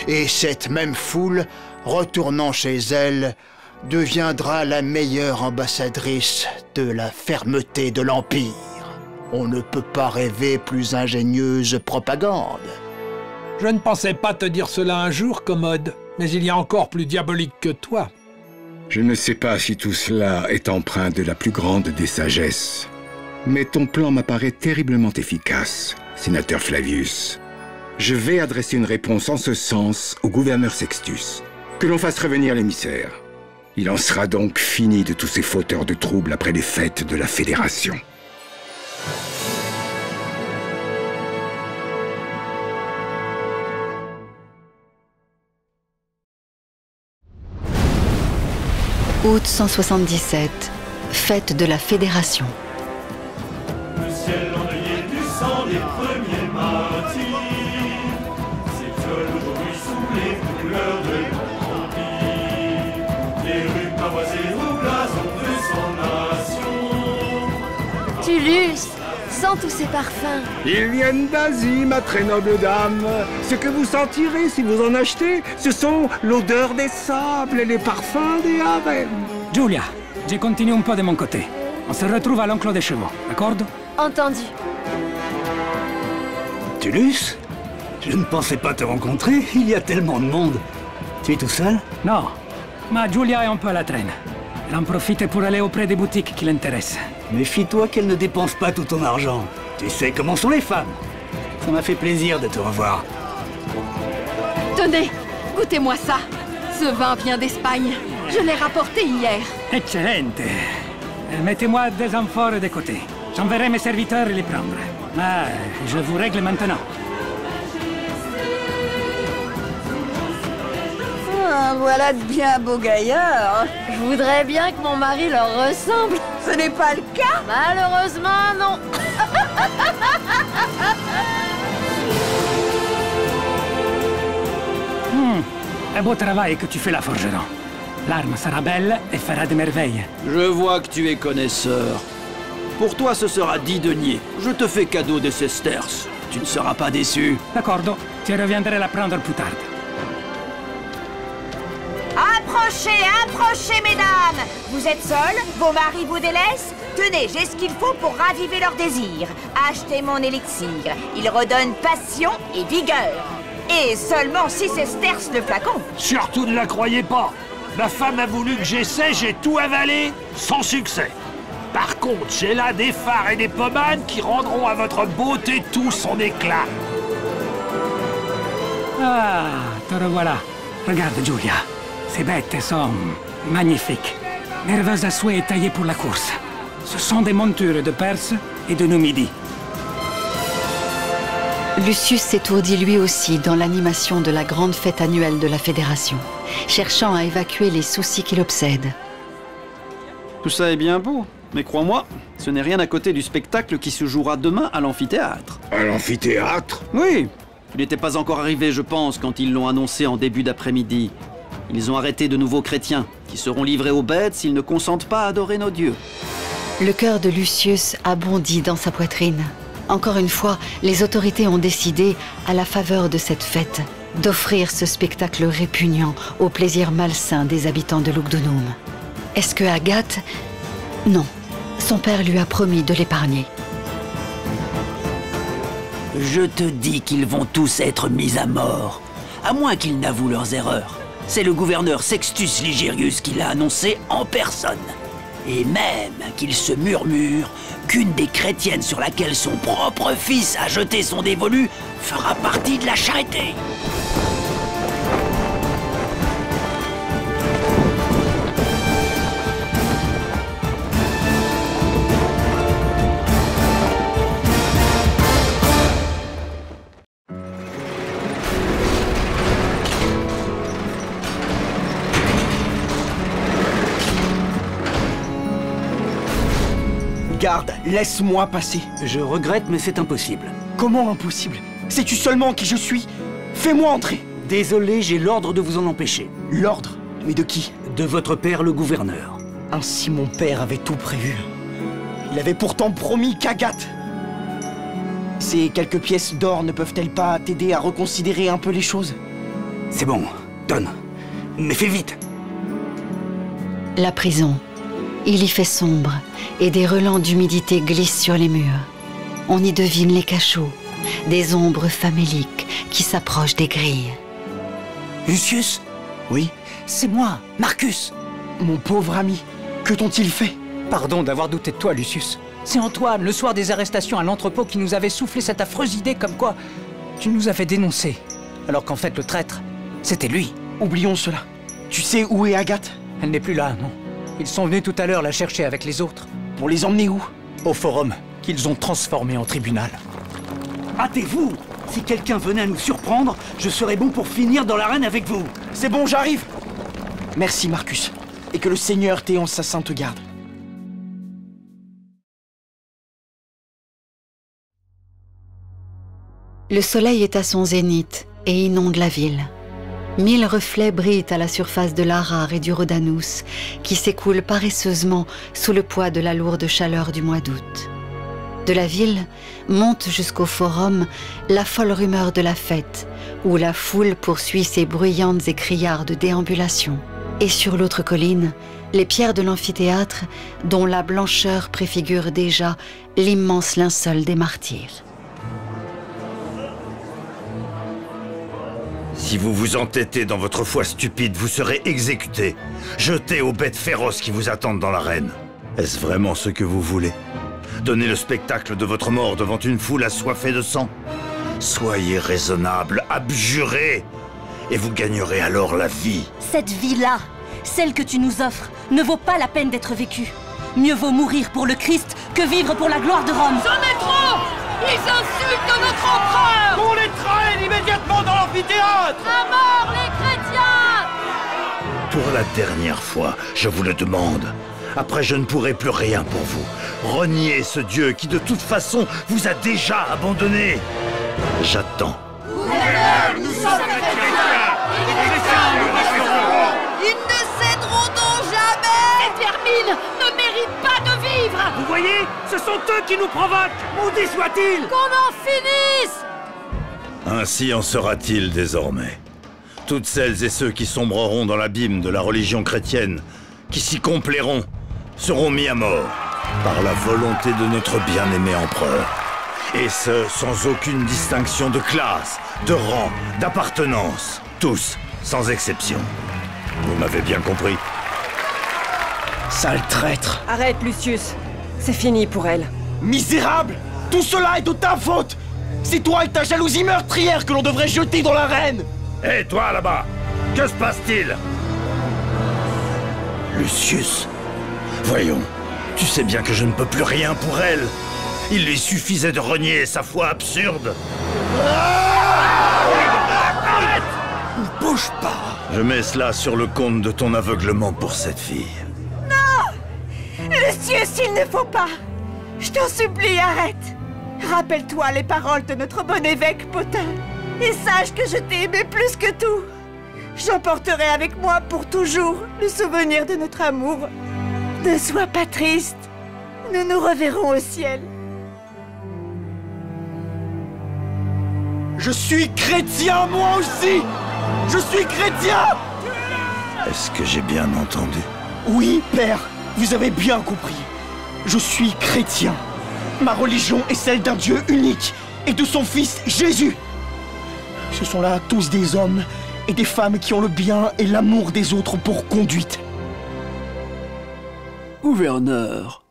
Et cette même foule, retournant chez elle, deviendra la meilleure ambassadrice de la fermeté de l'Empire. On ne peut pas rêver plus ingénieuse propagande. Je ne pensais pas te dire cela un jour, Commode, mais il y a encore plus diabolique que toi. Je ne sais pas si tout cela est empreint de la plus grande des sagesses, mais ton plan m'apparaît terriblement efficace, sénateur Flavius. Je vais adresser une réponse en ce sens au gouverneur Sextus. Que l'on fasse revenir l'émissaire. Il en sera donc fini de tous ces fauteurs de troubles après les fêtes de la Fédération. Août 177, fête de la Fédération. Le ciel endeuillé du sang des premiers martyrs s'étiole aujourd'hui sous les couleurs de l'Empire. Les rues pavoisées au blason de son nation. Tullus, sens tous ces parfums. Ils viennent d'Asie, ma très noble dame. Ce que vous sentirez si vous en achetez, ce sont l'odeur des sables et les parfums des harengs. Giulia, j'ai continué un peu de mon côté. On se retrouve à l'enclos des chevaux, d'accord? Entendu. Tullus? Je ne pensais pas te rencontrer, il y a tellement de monde. Tu es tout seul? Non, ma Giulia est un peu à la traîne. Elle en profite pour aller auprès des boutiques qui l'intéressent. Méfie-toi qu'elle ne dépense pas tout ton argent. Tu sais comment sont les femmes. Ça m'a fait plaisir de te revoir. Tenez, goûtez-moi ça. Ce vin vient d'Espagne. Je l'ai rapporté hier. Excellente. Mettez-moi des amphores de côté. J'enverrai mes serviteurs les prendre. Ah, je vous règle maintenant. Ah, voilà de bien beaux gaillards. Je voudrais bien que mon mari leur ressemble. Ce n'est pas le cas. Malheureusement, non. Un beau travail que tu fais là, forgeron. L'arme sera belle et fera des merveilles. Je vois que tu es connaisseur. Pour toi, ce sera 10 deniers. Je te fais cadeau de sesterces. Tu ne seras pas déçu. D'accordo. Tu reviendrai la prendre plus tard. Approchez, approchez, mesdames! Vous êtes seules? Vos maris vous délaissent? Tenez, j'ai ce qu'il faut pour raviver leur désir. Achetez mon élixir. Il redonne passion et vigueur. Et seulement 6 sesterces le flacon. Surtout ne la croyez pas. Ma femme a voulu que j'essaie, j'ai tout avalé, sans succès. Par contre, j'ai là des fards et des pommades qui rendront à votre beauté tout son éclat. Ah, te revoilà. Regarde, Giulia. Ces bêtes sont magnifiques. Nerveuses à souhait et taillées pour la course. Ce sont des montures de Perse et de Numidie. Lucius s'étourdit lui aussi dans l'animation de la grande fête annuelle de la Fédération, cherchant à évacuer les soucis qui l'obsèdent. Tout ça est bien beau, mais crois-moi, ce n'est rien à côté du spectacle qui se jouera demain à l'amphithéâtre. À l'amphithéâtre? Oui. Il n'était pas encore arrivé, je pense, quand ils l'ont annoncé en début d'après-midi. Ils ont arrêté de nouveaux chrétiens, qui seront livrés aux bêtes s'ils ne consentent pas à adorer nos dieux. Le cœur de Lucius a bondi dans sa poitrine. Encore une fois, les autorités ont décidé, à la faveur de cette fête, d'offrir ce spectacle répugnant au plaisir malsain des habitants de Lugdunum. Est-ce que Agathe... Non. Son père lui a promis de l'épargner. Je te dis qu'ils vont tous être mis à mort, à moins qu'ils n'avouent leurs erreurs. C'est le gouverneur Sextus Ligerius qui l'a annoncé en personne. Et même qu'il se murmure qu'une des chrétiennes sur laquelle son propre fils a jeté son dévolu fera partie de la charité. Garde, laisse-moi passer. Je regrette, mais c'est impossible. Comment impossible? Sais-tu seulement qui je suis? Fais-moi entrer. Désolé, j'ai l'ordre de vous en empêcher. L'ordre? Mais de qui? De votre père, le gouverneur. Ainsi mon père avait tout prévu. Il avait pourtant promis qu'Agathe... Ces quelques pièces d'or ne peuvent-elles pas t'aider à reconsidérer un peu les choses? C'est bon, donne. Mais fais vite. La prison. Il y fait sombre, et des relents d'humidité glissent sur les murs. On y devine les cachots, des ombres faméliques qui s'approchent des grilles. Lucius? Oui? C'est moi, Marcus. Mon pauvre ami, que t'ont-ils fait? Pardon d'avoir douté de toi, Lucius. C'est Antoine, le soir des arrestations à l'entrepôt, qui nous avait soufflé cette affreuse idée comme quoi tu nous avais dénoncés. Alors qu'en fait, le traître, c'était lui. Oublions cela. Tu sais où est Agathe? Elle n'est plus là, non. Ils sont venus tout à l'heure la chercher avec les autres. Pour les emmener où? Au forum, qu'ils ont transformé en tribunal. Hâtez-vous! Si quelqu'un venait à nous surprendre, je serais bon pour finir dans l'arène avec vous. C'est bon, j'arrive! Merci, Marcus. Et que le Seigneur t'ait en sa sainte garde. Le soleil est à son zénith et inonde la ville. 1000 reflets brillent à la surface de l'Arar et du Rhodanus, qui s'écoulent paresseusement sous le poids de la lourde chaleur du mois d'août. De la ville monte jusqu'au forum la folle rumeur de la fête, où la foule poursuit ses bruyantes et criardes déambulations. Et sur l'autre colline, les pierres de l'amphithéâtre, dont la blancheur préfigure déjà l'immense linceul des martyrs. Si vous vous entêtez dans votre foi stupide, vous serez exécuté, jeté aux bêtes féroces qui vous attendent dans l'arène. Est-ce vraiment ce que vous voulez? Donner le spectacle de votre mort devant une foule assoiffée de sang? Soyez raisonnable, abjurez, et vous gagnerez alors la vie. Cette vie-là, celle que tu nous offres, ne vaut pas la peine d'être vécue. Mieux vaut mourir pour le Christ que vivre pour la gloire de Rome. C'en est trop! Ils insultent notre empereur! Qu'on les traîne immédiatement dans l'amphithéâtre! À mort les chrétiens! Pour la dernière fois, je vous le demande. Après, je ne pourrai plus rien pour vous. Reniez ce Dieu qui, de toute façon, vous a déjà abandonné. J'attends. Nous sommes chrétiens! Les chrétiens nous respecteront! Ils ne céderont donc jamais! Ces vermines ne méritent pas de vivre! Vous voyez? Ce sont eux qui nous provoquent! Maudit soit-il! Qu'on en finisse! Ainsi en sera-t-il désormais. Toutes celles et ceux qui sombreront dans l'abîme de la religion chrétienne, qui s'y complairont, seront mis à mort par la volonté de notre bien-aimé empereur. Et ce, sans aucune distinction de classe, de rang, d'appartenance. Tous, sans exception. Vous m'avez bien compris. Sale traître! Arrête, Lucius. C'est fini pour elle. Misérable! Tout cela est de ta faute! C'est toi et ta jalousie meurtrière que l'on devrait jeter dans l'arène! Hé, toi là-bas! Que se passe-t-il? Lucius, voyons, tu sais bien que je ne peux plus rien pour elle. Il lui suffisait de renier sa foi absurde. Arrête! Ne bouge pas! Je mets cela sur le compte de ton aveuglement pour cette fille. Non! Lucius, il ne faut pas! Je t'en supplie, arrête! Rappelle-toi les paroles de notre bon évêque Potin, et sache que je t'ai aimé plus que tout. J'emporterai avec moi pour toujours le souvenir de notre amour. Ne sois pas triste, nous nous reverrons au ciel. Je suis chrétien, moi aussi! Je suis chrétien! Est-ce que j'ai bien entendu? Oui, père, vous avez bien compris. Je suis chrétien. Ma religion est celle d'un Dieu unique et de son Fils Jésus. Ce sont là tous des hommes et des femmes qui ont le bien et l'amour des autres pour conduite. Gouverneur,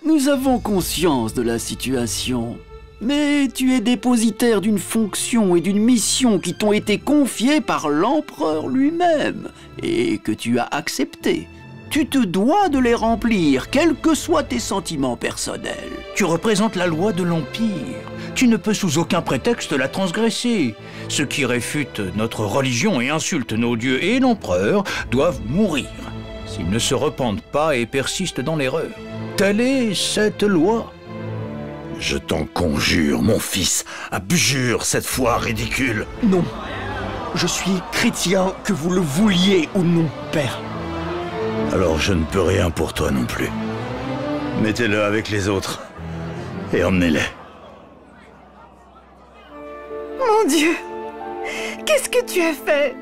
nous avons conscience de la situation, mais tu es dépositaire d'une fonction et d'une mission qui t'ont été confiées par l'empereur lui-même et que tu as acceptées. Tu te dois de les remplir, quels que soient tes sentiments personnels. Tu représentes la loi de l'Empire. Tu ne peux sous aucun prétexte la transgresser. Ceux qui réfutent notre religion et insultent nos dieux et l'empereur doivent mourir s'ils ne se repentent pas et persistent dans l'erreur. Telle est cette loi. Je t'en conjure, mon fils, abjure cette foi ridicule. Non, je suis chrétien que vous le vouliez ou non, père. Alors je ne peux rien pour toi non plus. Mettez-le avec les autres et emmenez-les. Mon Dieu! Qu'est-ce que tu as fait?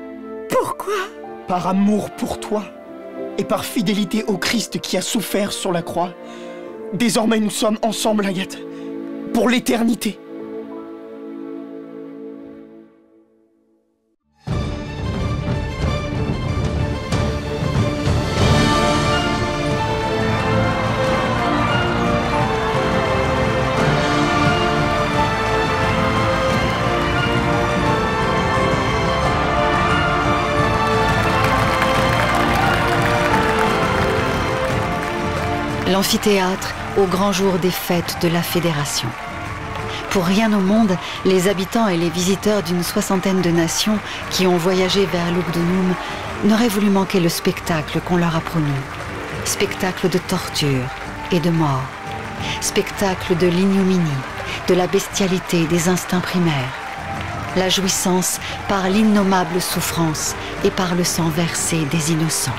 Pourquoi? Par amour pour toi et par fidélité au Christ qui a souffert sur la croix, désormais nous sommes ensemble, Agathe, pour l'éternité. L'amphithéâtre au grand jour des fêtes de la Fédération. Pour rien au monde, les habitants et les visiteurs d'une soixantaine de nations qui ont voyagé vers Lugdunum n'auraient voulu manquer le spectacle qu'on leur a promis. Spectacle de torture et de mort. Spectacle de l'ignominie, de la bestialité des instincts primaires. La jouissance par l'innommable souffrance et par le sang versé des innocents.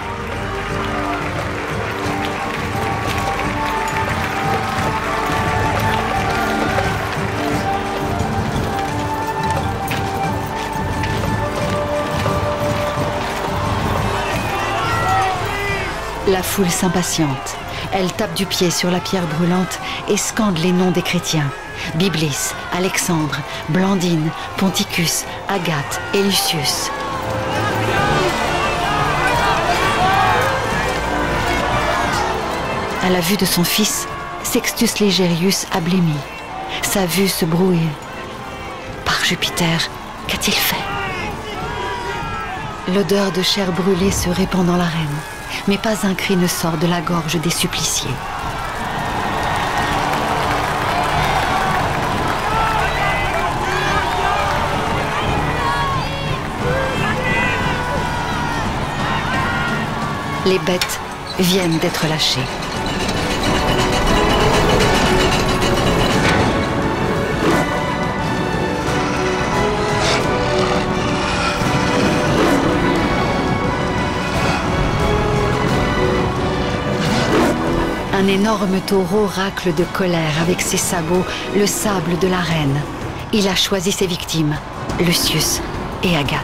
La foule s'impatiente. Elle tape du pied sur la pierre brûlante et scande les noms des chrétiens. Byblis, Alexandre, Blandine, Ponticus, Agathe et Lucius. À la vue de son fils, Sextus Ligerius a blêmi. Sa vue se brouille. Par Jupiter, qu'a-t-il fait? L'odeur de chair brûlée se répand dans l'arène. Mais pas un cri ne sort de la gorge des suppliciés. Les bêtes viennent d'être lâchées. Un énorme taureau racle de colère avec ses sabots le sable de l'arène. Il a choisi ses victimes, Lucius et Agathe.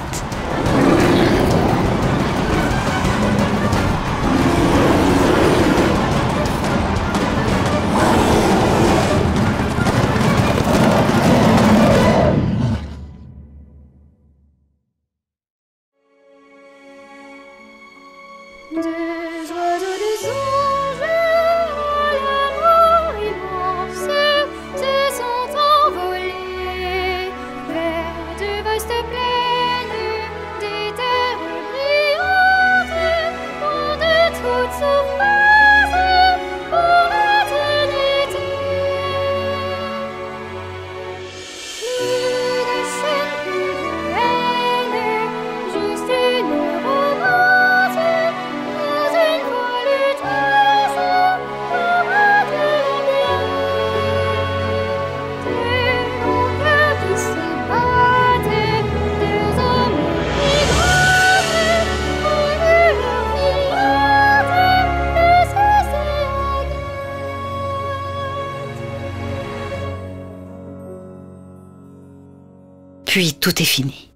Puis tout est fini.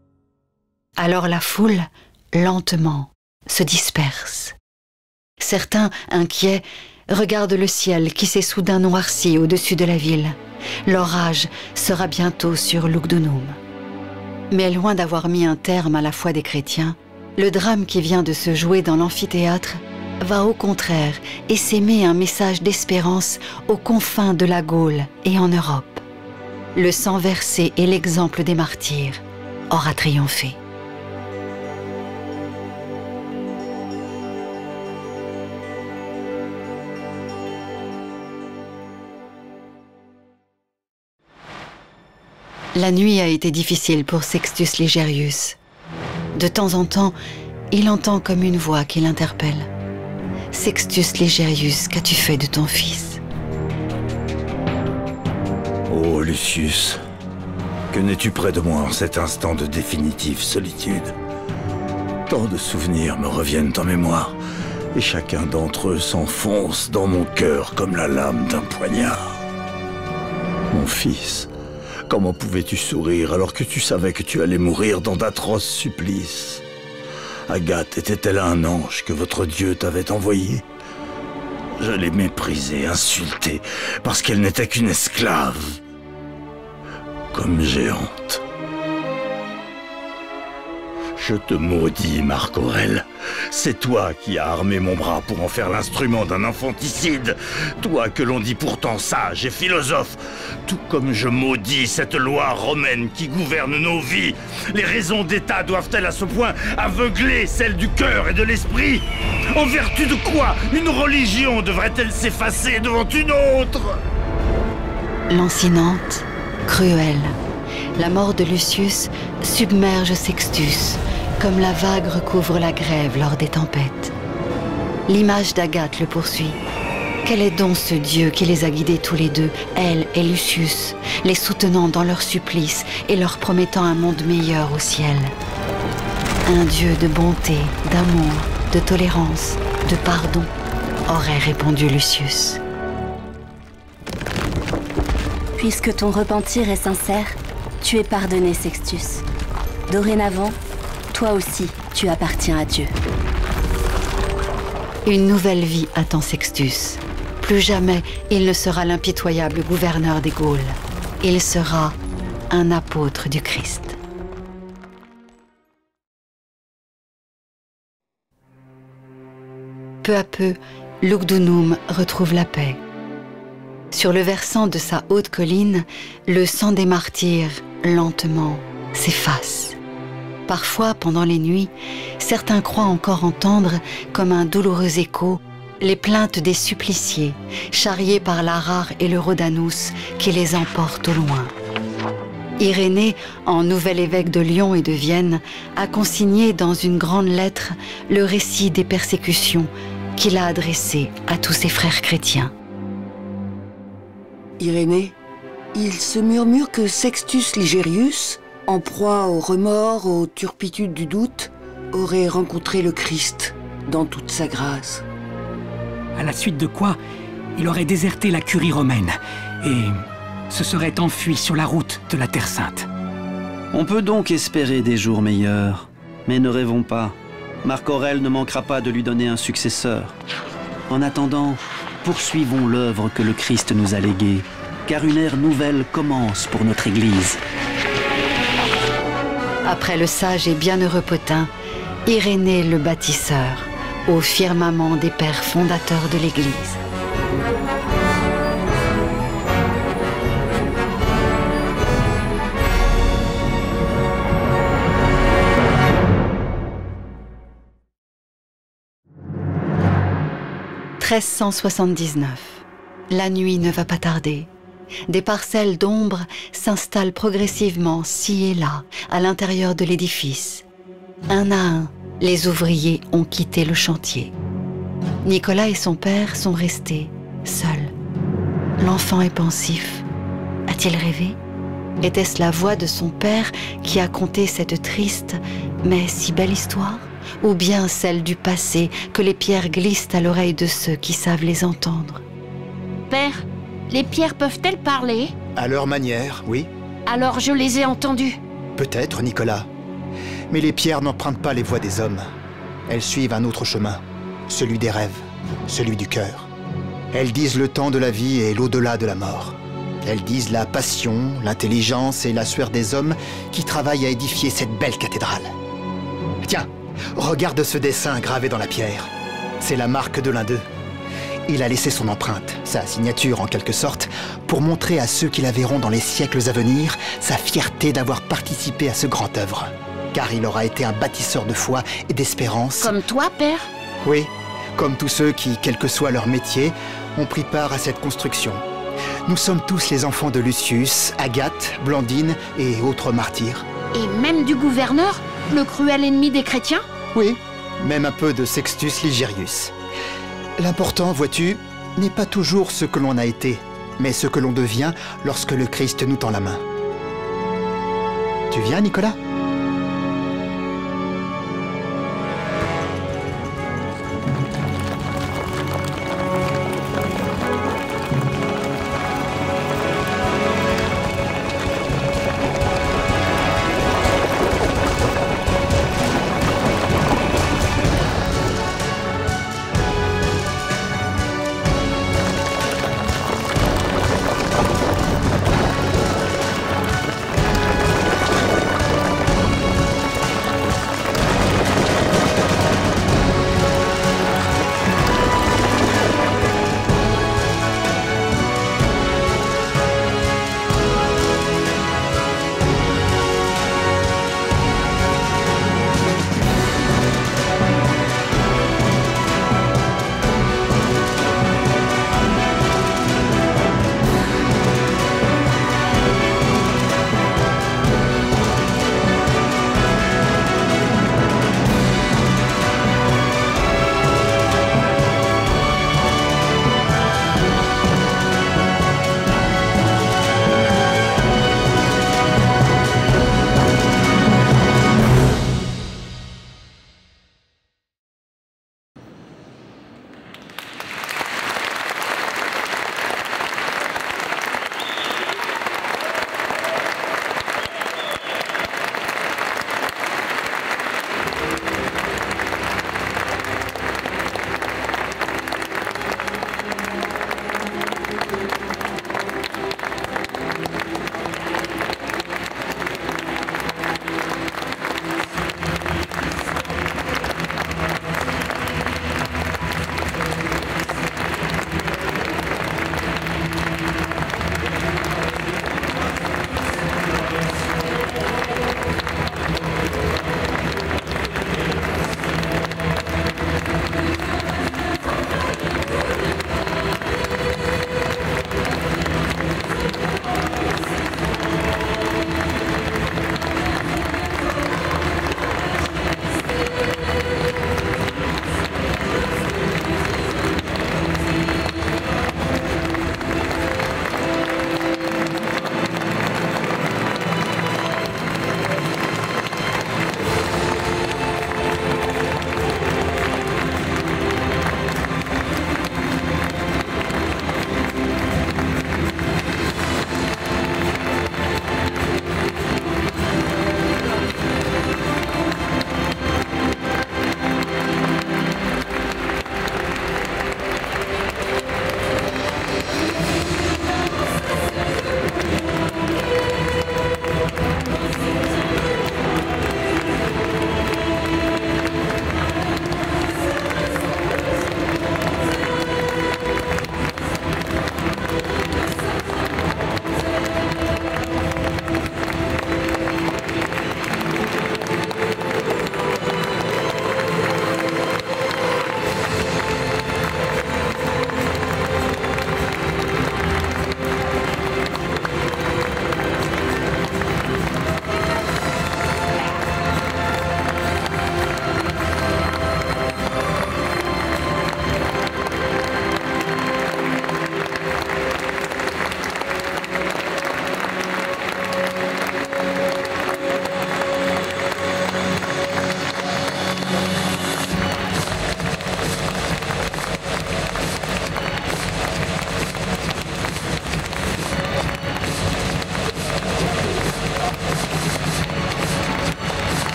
Alors la foule, lentement, se disperse. Certains, inquiets, regardent le ciel qui s'est soudain noirci au-dessus de la ville. L'orage sera bientôt sur Lugdunum. Mais loin d'avoir mis un terme à la foi des chrétiens, le drame qui vient de se jouer dans l'amphithéâtre va au contraire essaimer un message d'espérance aux confins de la Gaule et en Europe. Le sang versé et l'exemple des martyrs aura triomphé. La nuit a été difficile pour Sextus Ligerius. De temps en temps, il entend comme une voix qui l'interpelle. « Sextus Ligerius, qu'as-tu fait de ton fils ?» Oh, Lucius, que n'es-tu près de moi en cet instant de définitive solitude? Tant de souvenirs me reviennent en mémoire, et chacun d'entre eux s'enfonce dans mon cœur comme la lame d'un poignard. Mon fils, comment pouvais-tu sourire alors que tu savais que tu allais mourir dans d'atroces supplices? Agathe était-elle un ange que votre Dieu t'avait envoyé? Je l'ai méprisée, insultée, parce qu'elle n'était qu'une esclave. Comme j'ai honte. Je te maudis, Marc Aurèle. C'est toi qui as armé mon bras pour en faire l'instrument d'un infanticide. Toi que l'on dit pourtant sage et philosophe. Tout comme je maudis cette loi romaine qui gouverne nos vies. Les raisons d'État doivent-elles à ce point aveugler celles du cœur et de l'esprit? En vertu de quoi une religion devrait-elle s'effacer devant une autre? Lancinante, cruelle, la mort de Lucius submerge Sextus, comme la vague recouvre la grève lors des tempêtes. L'image d'Agathe le poursuit. Quel est donc ce Dieu qui les a guidés tous les deux, elle et Lucius, les soutenant dans leur supplice et leur promettant un monde meilleur au ciel? Un Dieu de bonté, d'amour, de tolérance, de pardon, aurait répondu Lucius. Puisque ton repentir est sincère, tu es pardonné, Sextus. Dorénavant, toi aussi, tu appartiens à Dieu. Une nouvelle vie attend Sextus. Plus jamais il ne sera l'impitoyable gouverneur des Gaules. Il sera un apôtre du Christ. Peu à peu, Lugdunum retrouve la paix. Sur le versant de sa haute colline, le sang des martyrs, lentement, s'efface. Parfois, pendant les nuits, certains croient encore entendre, comme un douloureux écho, les plaintes des suppliciés, charriés par l'Arar et le Rhodanus, qui les emportent au loin. Irénée, en nouvel évêque de Lyon et de Vienne, a consigné dans une grande lettre le récit des persécutions qu'il a adressées à tous ses frères chrétiens. Irénée, il se murmure que Sextus Ligerius, en proie au remords, aux turpitudes du doute, aurait rencontré le Christ dans toute sa grâce. À la suite de quoi, il aurait déserté la curie romaine et se serait enfui sur la route de la Terre Sainte. On peut donc espérer des jours meilleurs, mais ne rêvons pas. Marc Aurèle ne manquera pas de lui donner un successeur. En attendant, poursuivons l'œuvre que le Christ nous a léguée, car une ère nouvelle commence pour notre Église. Après le sage et bienheureux Pothin, Irénée le bâtisseur, au firmament des pères fondateurs de l'Église. « 1379. La nuit ne va pas tarder. Des parcelles d'ombre s'installent progressivement ci et là, à l'intérieur de l'édifice. Un à un, les ouvriers ont quitté le chantier. Nicolas et son père sont restés, seuls. L'enfant est pensif. A-t-il rêvé? Était-ce la voix de son père qui a conté cette triste, mais si belle histoire? Ou bien celle du passé que les pierres glissent à l'oreille de ceux qui savent les entendre? Père, les pierres peuvent-elles parler? À leur manière, oui. Alors je les ai entendues. Peut-être, Nicolas. Mais les pierres n'empruntent pas les voies des hommes. Elles suivent un autre chemin, celui des rêves, celui du cœur. Elles disent le temps de la vie et l'au-delà de la mort. Elles disent la passion, l'intelligence et la sueur des hommes qui travaillent à édifier cette belle cathédrale. Tiens, regarde ce dessin gravé dans la pierre. C'est la marque de l'un d'eux. Il a laissé son empreinte, sa signature en quelque sorte, pour montrer à ceux qui la verront dans les siècles à venir sa fierté d'avoir participé à ce grand œuvre. Car il aura été un bâtisseur de foi et d'espérance. Comme toi, père? Oui, comme tous ceux qui, quel que soit leur métier, ont pris part à cette construction. Nous sommes tous les enfants de Lucius, Agathe, Blandine et autres martyrs. Et même du gouverneur, le cruel ennemi des chrétiens? Oui, même un peu de Sextus Ligerius. L'important, vois-tu, n'est pas toujours ce que l'on a été, mais ce que l'on devient lorsque le Christ nous tend la main. Tu viens, Nicolas ?